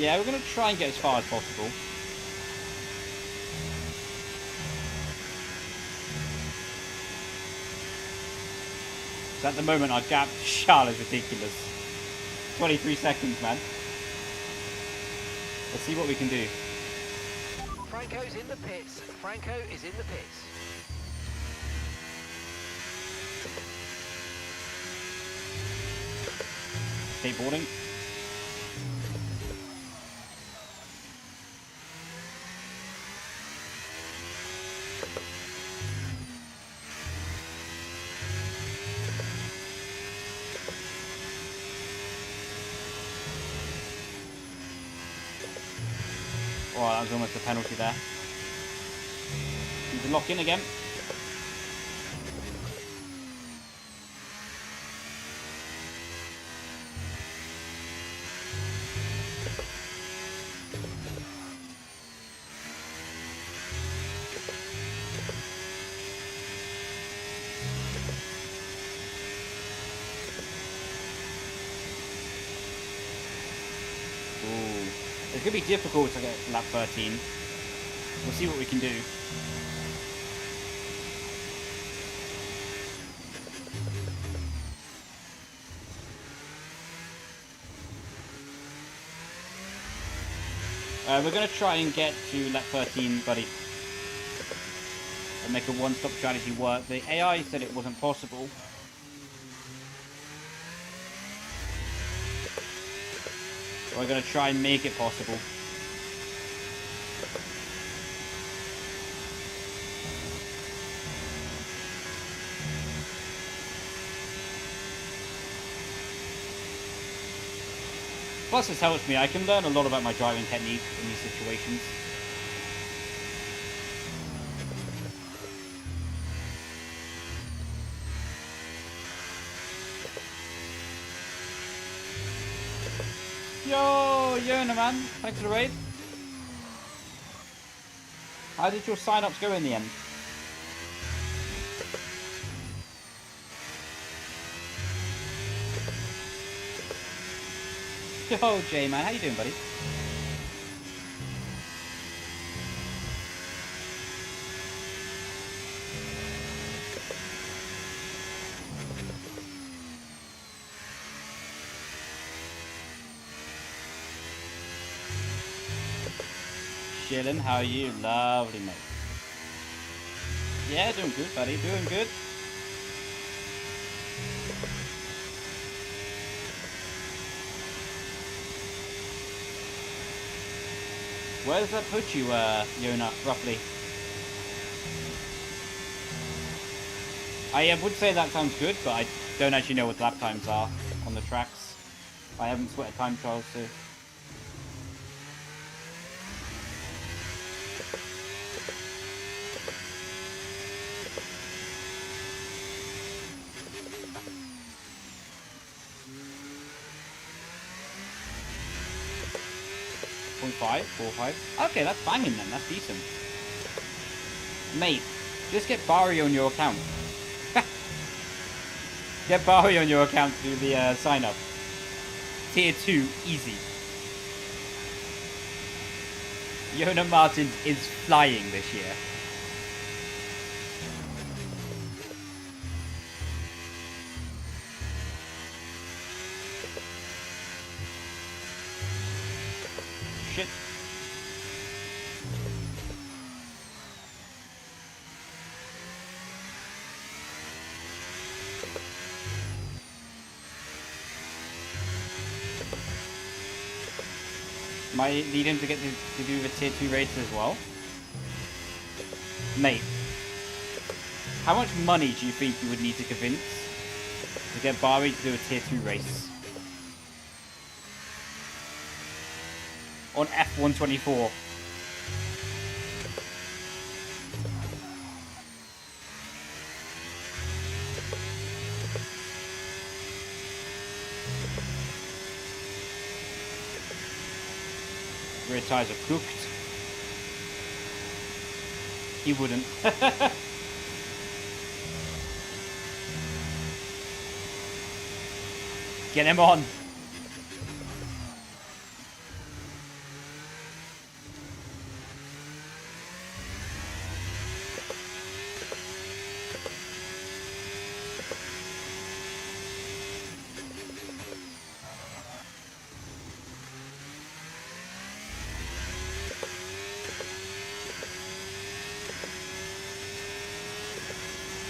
A: Yeah, we're going to try and get as far as possible. So at the moment, our gap to Charles is ridiculous. 23 seconds, man. Let's see what we can do.
D: Franco's in the pits. Franco is in the pits.
A: Skateboarding. Oh, that was almost a penalty there. Need to lock in again. Ooh. It's going to be difficult to get lap 13. We'll see what we can do. We're going to try and get to lap 13, buddy. And make a one-stop strategy work. The AI said it wasn't possible. We're going to try and make it possible. Plus, this helps me. I can learn a lot about my driving technique in these situations. Yo, Yona, man. Thanks for the raid. How did your sign-ups go in the end? Yo, Jay, man. How you doing, buddy? Chillin', how are you? Lovely, mate. Yeah, doing good, buddy. Doing good. Where does that put you, Yona, roughly? I would say that sounds good, but I don't actually know what lap times are on the tracks. I haven't sweated time trials, so... 4.5. Okay, that's banging then. That's decent. Mate, just get Barry on your account. Get Barry on your account to do the sign up. Tier 2, easy. Yona Martin is flying this year. Shit. Might need him to get to do the tier 2 races as well. Mate, how much money do you think you would need to convince to get Barry to do a tier 2 race? On F124. Rear tires are cooked. He wouldn't. Get him on.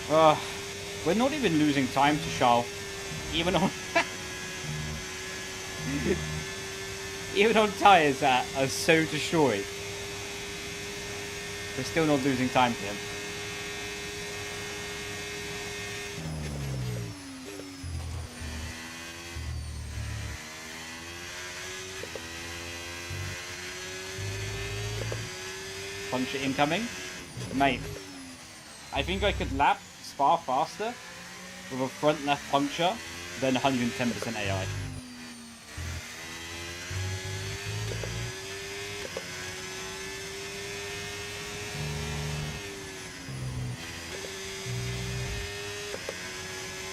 A: We're not even losing time to Charles. Even on... even on tyres that are so destroyed. We're still not losing time to him. Puncture incoming. Mate, I think I could lap Spa faster with a front left puncture than 110% AI.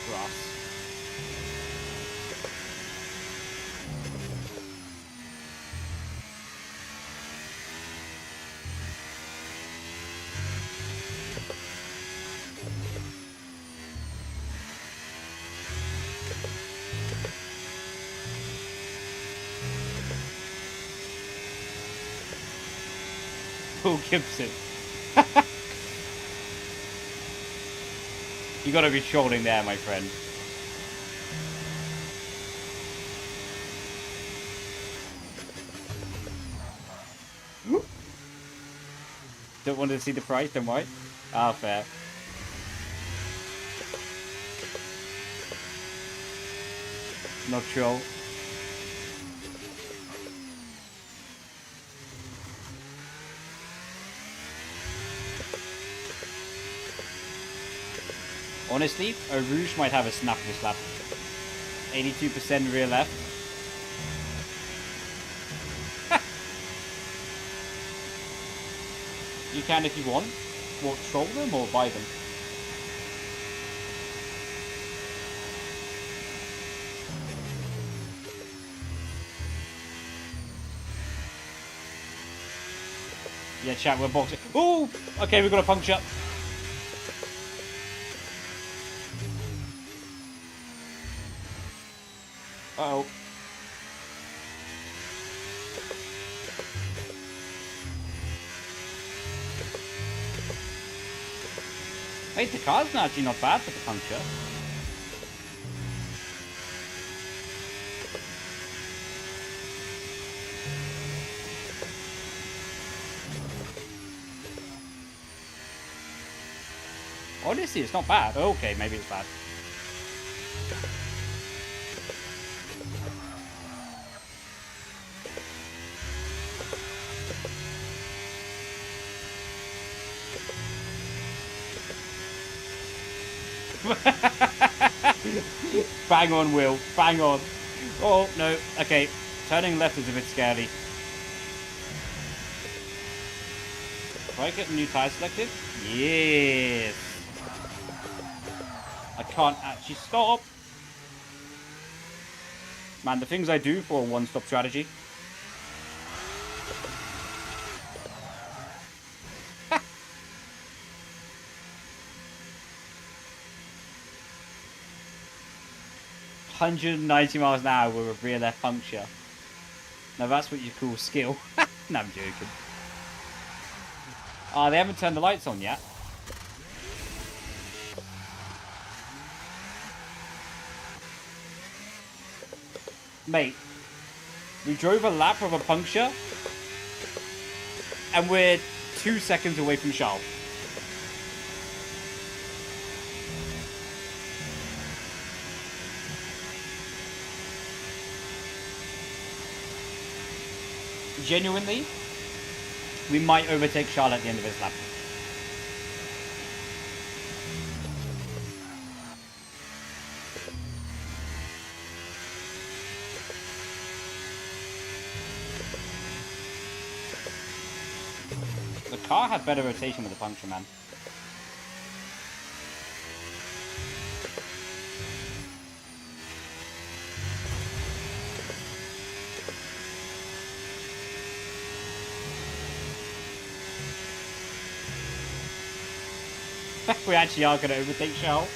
A: Grass. Paul Gibson. You gotta be trolling there, my friend. Don't want to see the price, don't worry. Ah, fair. Not troll. Honestly, a Rouge might have a snap this lap. 82% rear left. You can if you want. What, troll them or buy them? Yeah, chat, we're boxing. Oh! Okay, we've got a puncture. Uh-oh. Hey, the car's actually not bad for the puncture. Honestly, it's not bad. Okay, maybe it's bad. Bang on, Will. Bang on. Oh, no. Okay. Turning left is a bit scary. Do I get a new tire selected? Yes. I can't actually stop. Man, the things I do for a one-stop strategy. $190 miles an hour with a rear left puncture. Now that's what you call skill. No, I'm joking. Ah, they haven't turned the lights on yet. Mate, we drove a lap with a puncture, and we're 2 seconds away from Charles. Genuinely, we might overtake Charles at the end of this lap. The car had better rotation with the puncture, man. We actually are going to overtake Charles.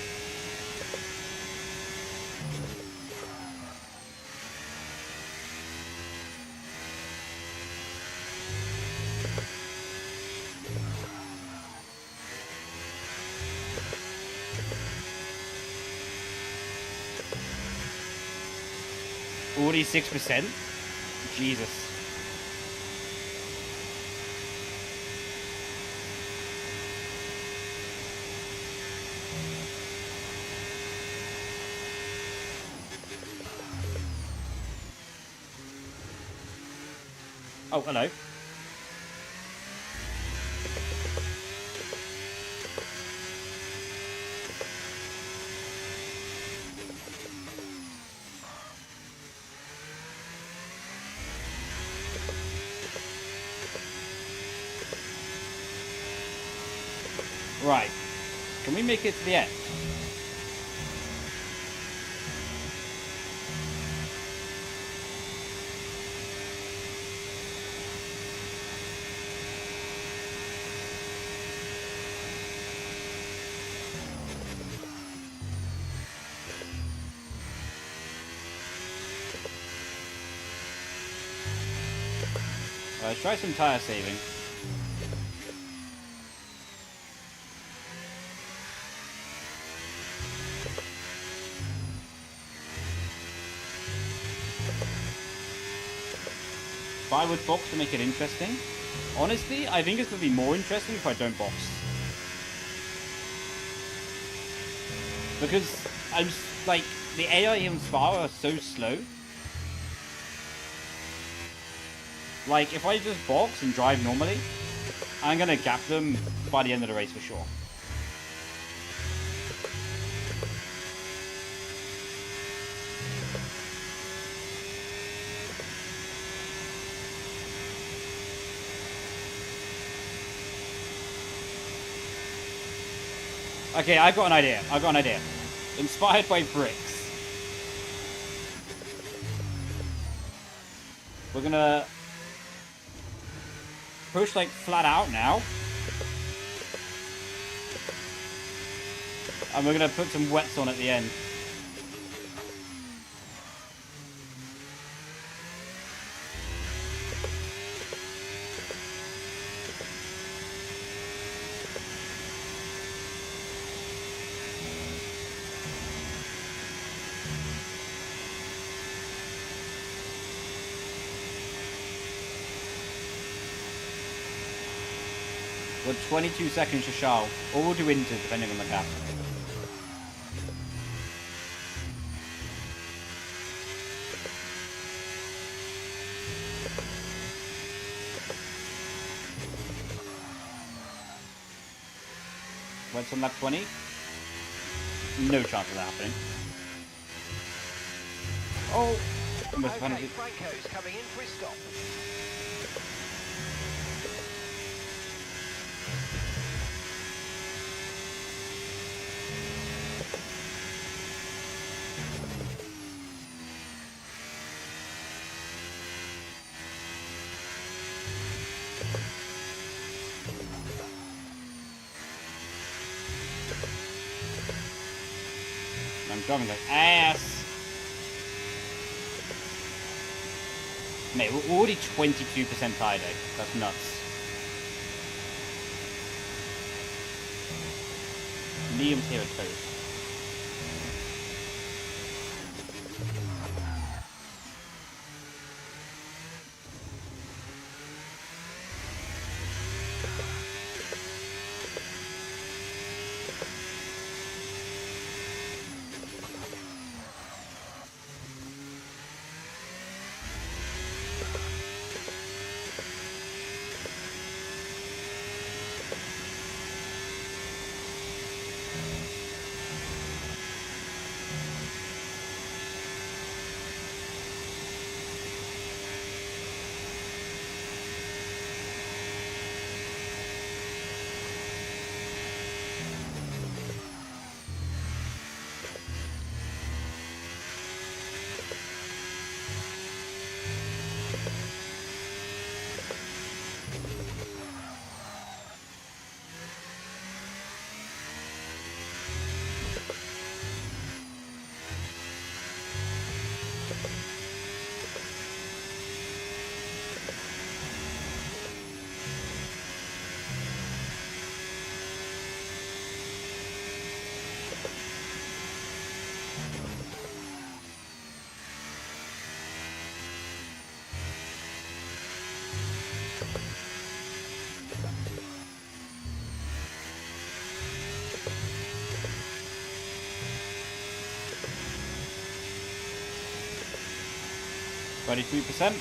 A: 46%? Jesus. Oh, hello. Right. Can we make it to the end? Let's try some tire saving. If I would box to make it interesting. Honestly, I think it's going to be more interesting if I don't box. Because I'm like, the AI in Spa are so slow. Like, if I just box and drive normally, I'm going to gap them by the end of the race for sure. Okay, I got an idea. I got an idea. Inspired by bricks. We're gonna push like flat out now. And we're gonna put some wets on at the end. We're 22 seconds to Charles. Or we'll do Inter, depending on the gap. What's on lap 20? No chance of that happening. Oh! Almost
D: Okay,
A: penalty.
D: Franco's coming in for his stop.
A: I'm driving like ass. Mate, we're already 22% tired, eh? That's nuts. Liam's here at toast. 33%.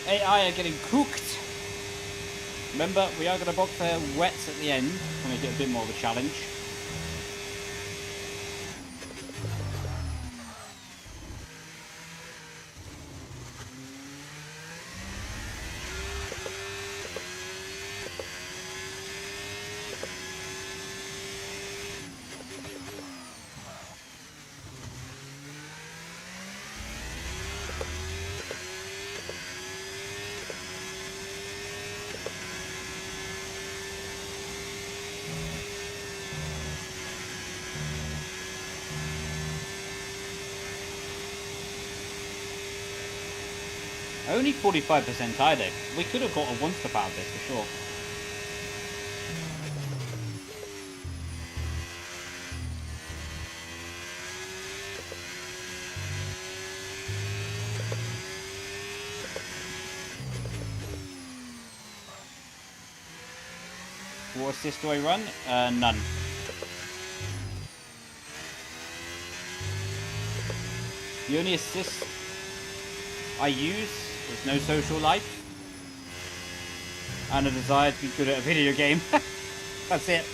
A: AI are getting cooked. Remember, we are going to box their wets at the end to make it a bit more of a challenge. Only 45% either. We could have got a one-step out of this for sure. What assist do I run? None. The only assist I use is no social life and a desire to be good at a video game. That's it.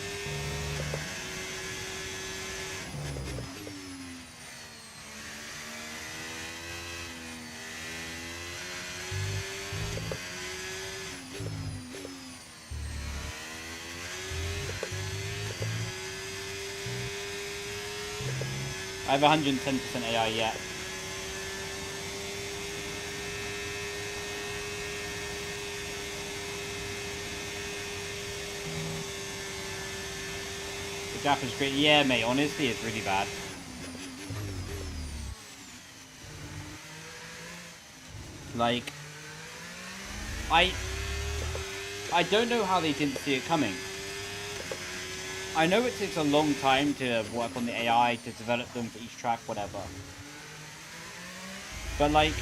A: I have 110% AI yet. The gap is great. Yeah, mate, honestly, it's really bad. Like, I don't know how they didn't see it coming. I know it takes a long time to work on the AI, to develop them for each track, whatever. But, like,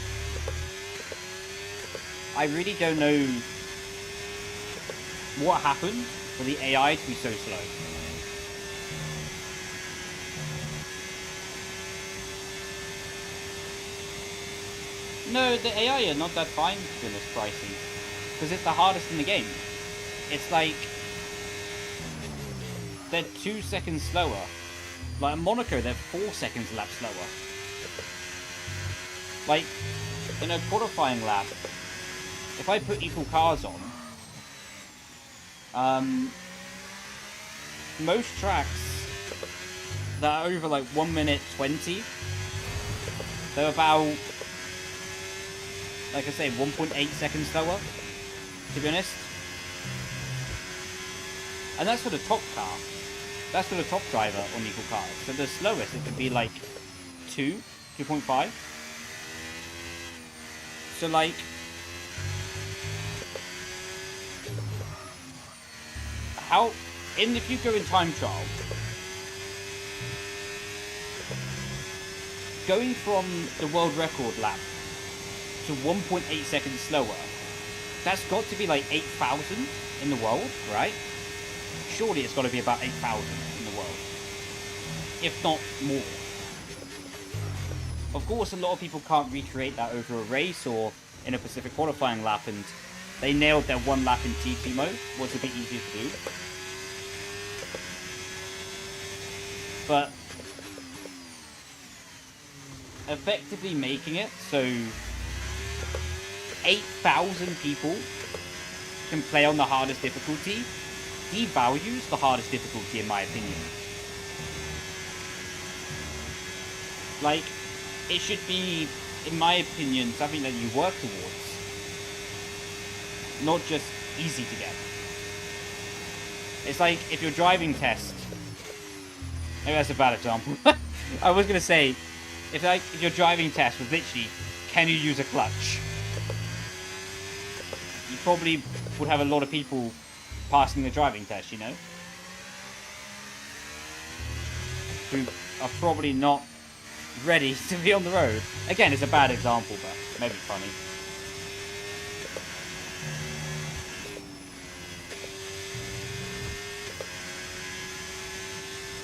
A: I really don't know what happened for the AI to be so slow. No, the AI are not that fine in this pricing, because it's the hardest in the game. It's like they're 2 seconds slower. Like in Monaco, they're 4 seconds a lap slower. Like in a qualifying lap, if I put equal cars on, most tracks that are over like 1 minute 20, they're about, like I say, 1.8 seconds slower, to be honest. And that's for the top car. That's for the top driver on equal cars. So the slowest, it could be like 2.5. So, like, how, if you go in time trial, going from the world record lap to 1.8 seconds slower, that's got to be like 8,000 in the world, right? Surely it's got to be about 8,000 in the world, if not more. Of course, a lot of people can't recreate that over a race or in a Pacific qualifying lap, and they nailed their one lap in TT mode. Was a bit easier to do. But effectively making it so 8,000 people can play on the hardest difficulty devalues the hardest difficulty, in my opinion. Like, it should be, in my opinion, something that you work towards, not just easy to get. It's like if your driving test, maybe that's a bad example. I was gonna say, if your driving test was literally, can you use a clutch? You probably would have a lot of people passing the driving test, you know? Who are probably not ready to be on the road. Again, it's a bad example, but maybe funny.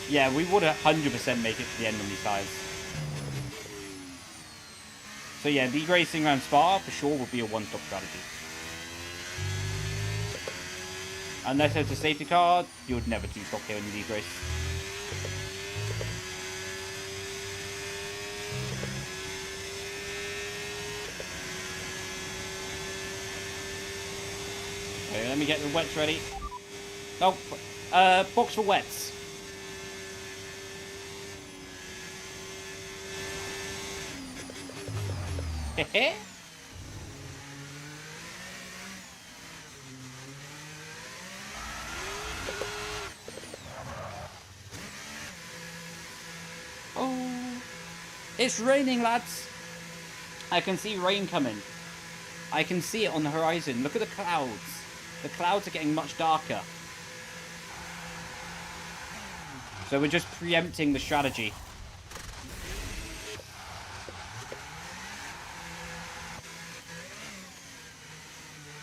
A: Yeah, we would 100% make it to the end on these guys. So yeah, league racing around Spa for sure would be a one-stop strategy. Unless there's a safety car, you would never two-stop here in the league race. Okay, let me get the wets ready. Oh, box for wets. Hehe. Oh, it's raining, lads. I can see rain coming. I can see it on the horizon. Look at the clouds. The clouds are getting much darker. So we're just preempting the strategy.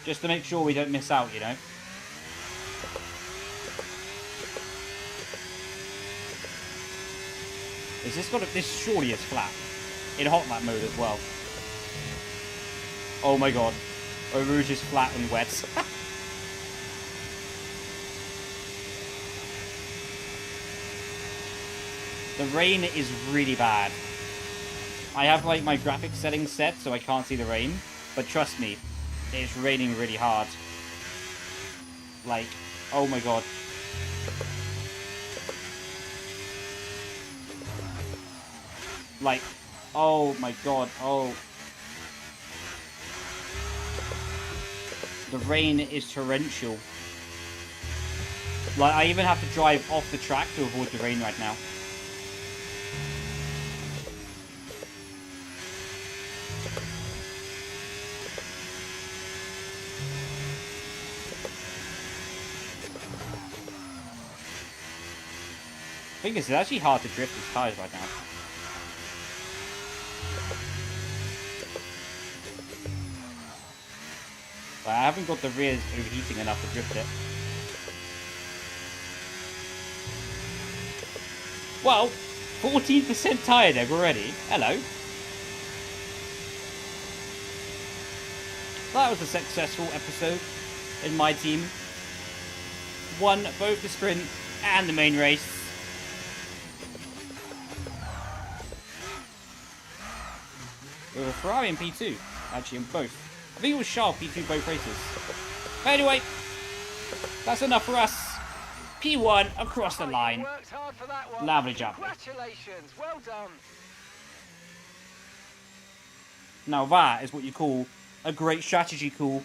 A: Just to make sure we don't miss out, you know. Is this got this surely is flat. In hot lap mode as well. Oh my god. Eau Rouge is flat and wet. The rain is really bad. I have like my graphics settings set so I can't see the rain. But trust me, it's raining really hard. Like, oh my god. Like, oh my god, oh. The rain is torrential. Like, I even have to drive off the track to avoid the rain right now. The thing is, it's actually hard to drift these tires right now. But I haven't got the rears overheating enough to drift it. Well, 14% tire deg already. Hello. That was a successful episode in my team. Won both the sprint and the main race. With a Ferrari and P2, actually, in both. I think it was Charles P2 both races. But anyway, that's enough for us. P1 across the line.
D: Worked hard for that one.
A: Lovely job.
D: Congratulations, well done.
A: Now that is what you call a great strategy call.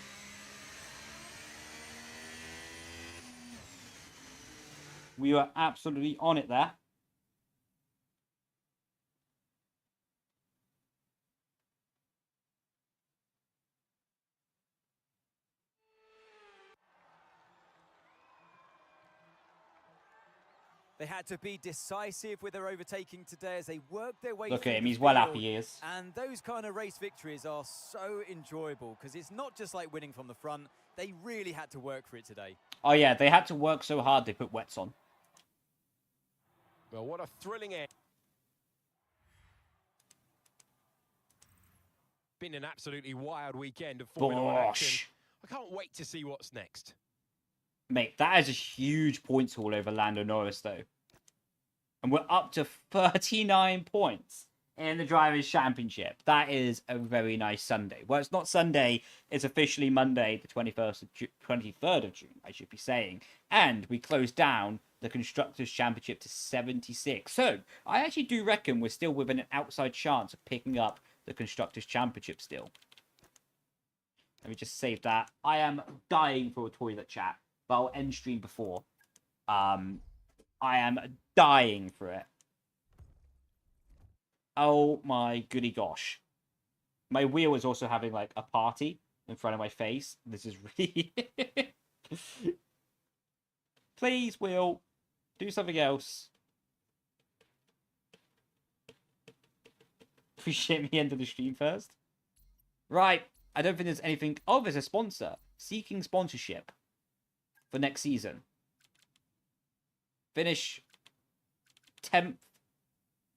A: We were absolutely on it there.
E: They had to be decisive with their overtaking today as they worked their way
A: Look
E: through
A: at him,
E: the
A: he's well
E: field.
A: happy he is.
E: And those kind of race victories are so enjoyable because it's not just like winning from the front. They really had to work for it today.
A: Oh yeah, they had to work so hard they put wets on.
C: Well, what a thrilling end. Been an absolutely wild weekend of Formula One action. I can't wait to see what's next.
A: Mate, that is a huge points haul over Lando Norris, though. And we're up to 39 points in the Drivers' Championship. That is a very nice Sunday. Well, it's not Sunday. It's officially Monday, the 23rd of June, I should be saying. And we closed down the Constructors' Championship to 76. So, I actually do reckon we're still within an outside chance of picking up the Constructors' Championship still. Let me just save that. I am dying for a toilet chat, but I'll end stream before. I am dying for it. Oh my goody gosh. My wheel is also having like a party in front of my face. This is really... Please, wheel. Do something else. Appreciate me end of the stream first. Right. I don't think there's anything... Oh, there's a sponsor. Seeking sponsorship for next season. Finish 10th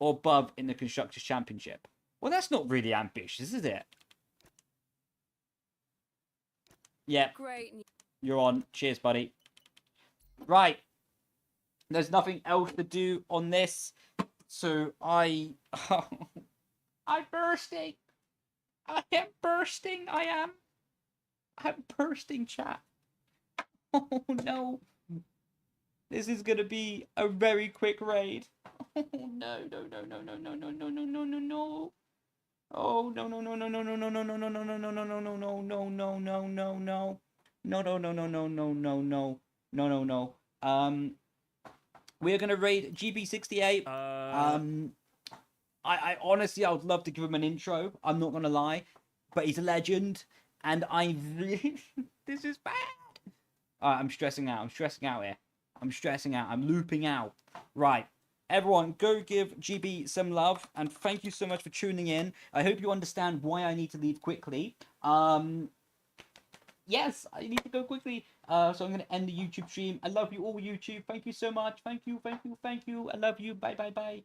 A: or above in the Constructors' Championship. Well, that's not really ambitious, is it? Yeah.
F: Great.
A: You're on. Cheers, buddy. Right. There's nothing else to do on this. So I'm bursting. I am bursting. I'm bursting, chat. Oh, no. This is going to be a very quick raid. Oh, no. Oh, no. No. We're going to raid GB68. I honestly, I would love to give him an intro. I'm not going to lie. But he's a legend. And I really... This is bad. I'm stressing out. Here. I'm stressing out. I'm looping out. Right. Everyone, go give GB some love. And thank you so much for tuning in. I hope you understand why I need to leave quickly. Yes, I need to go quickly. So I'm going to end the YouTube stream. I love you all, YouTube. Thank you so much. Thank you. I love you. Bye.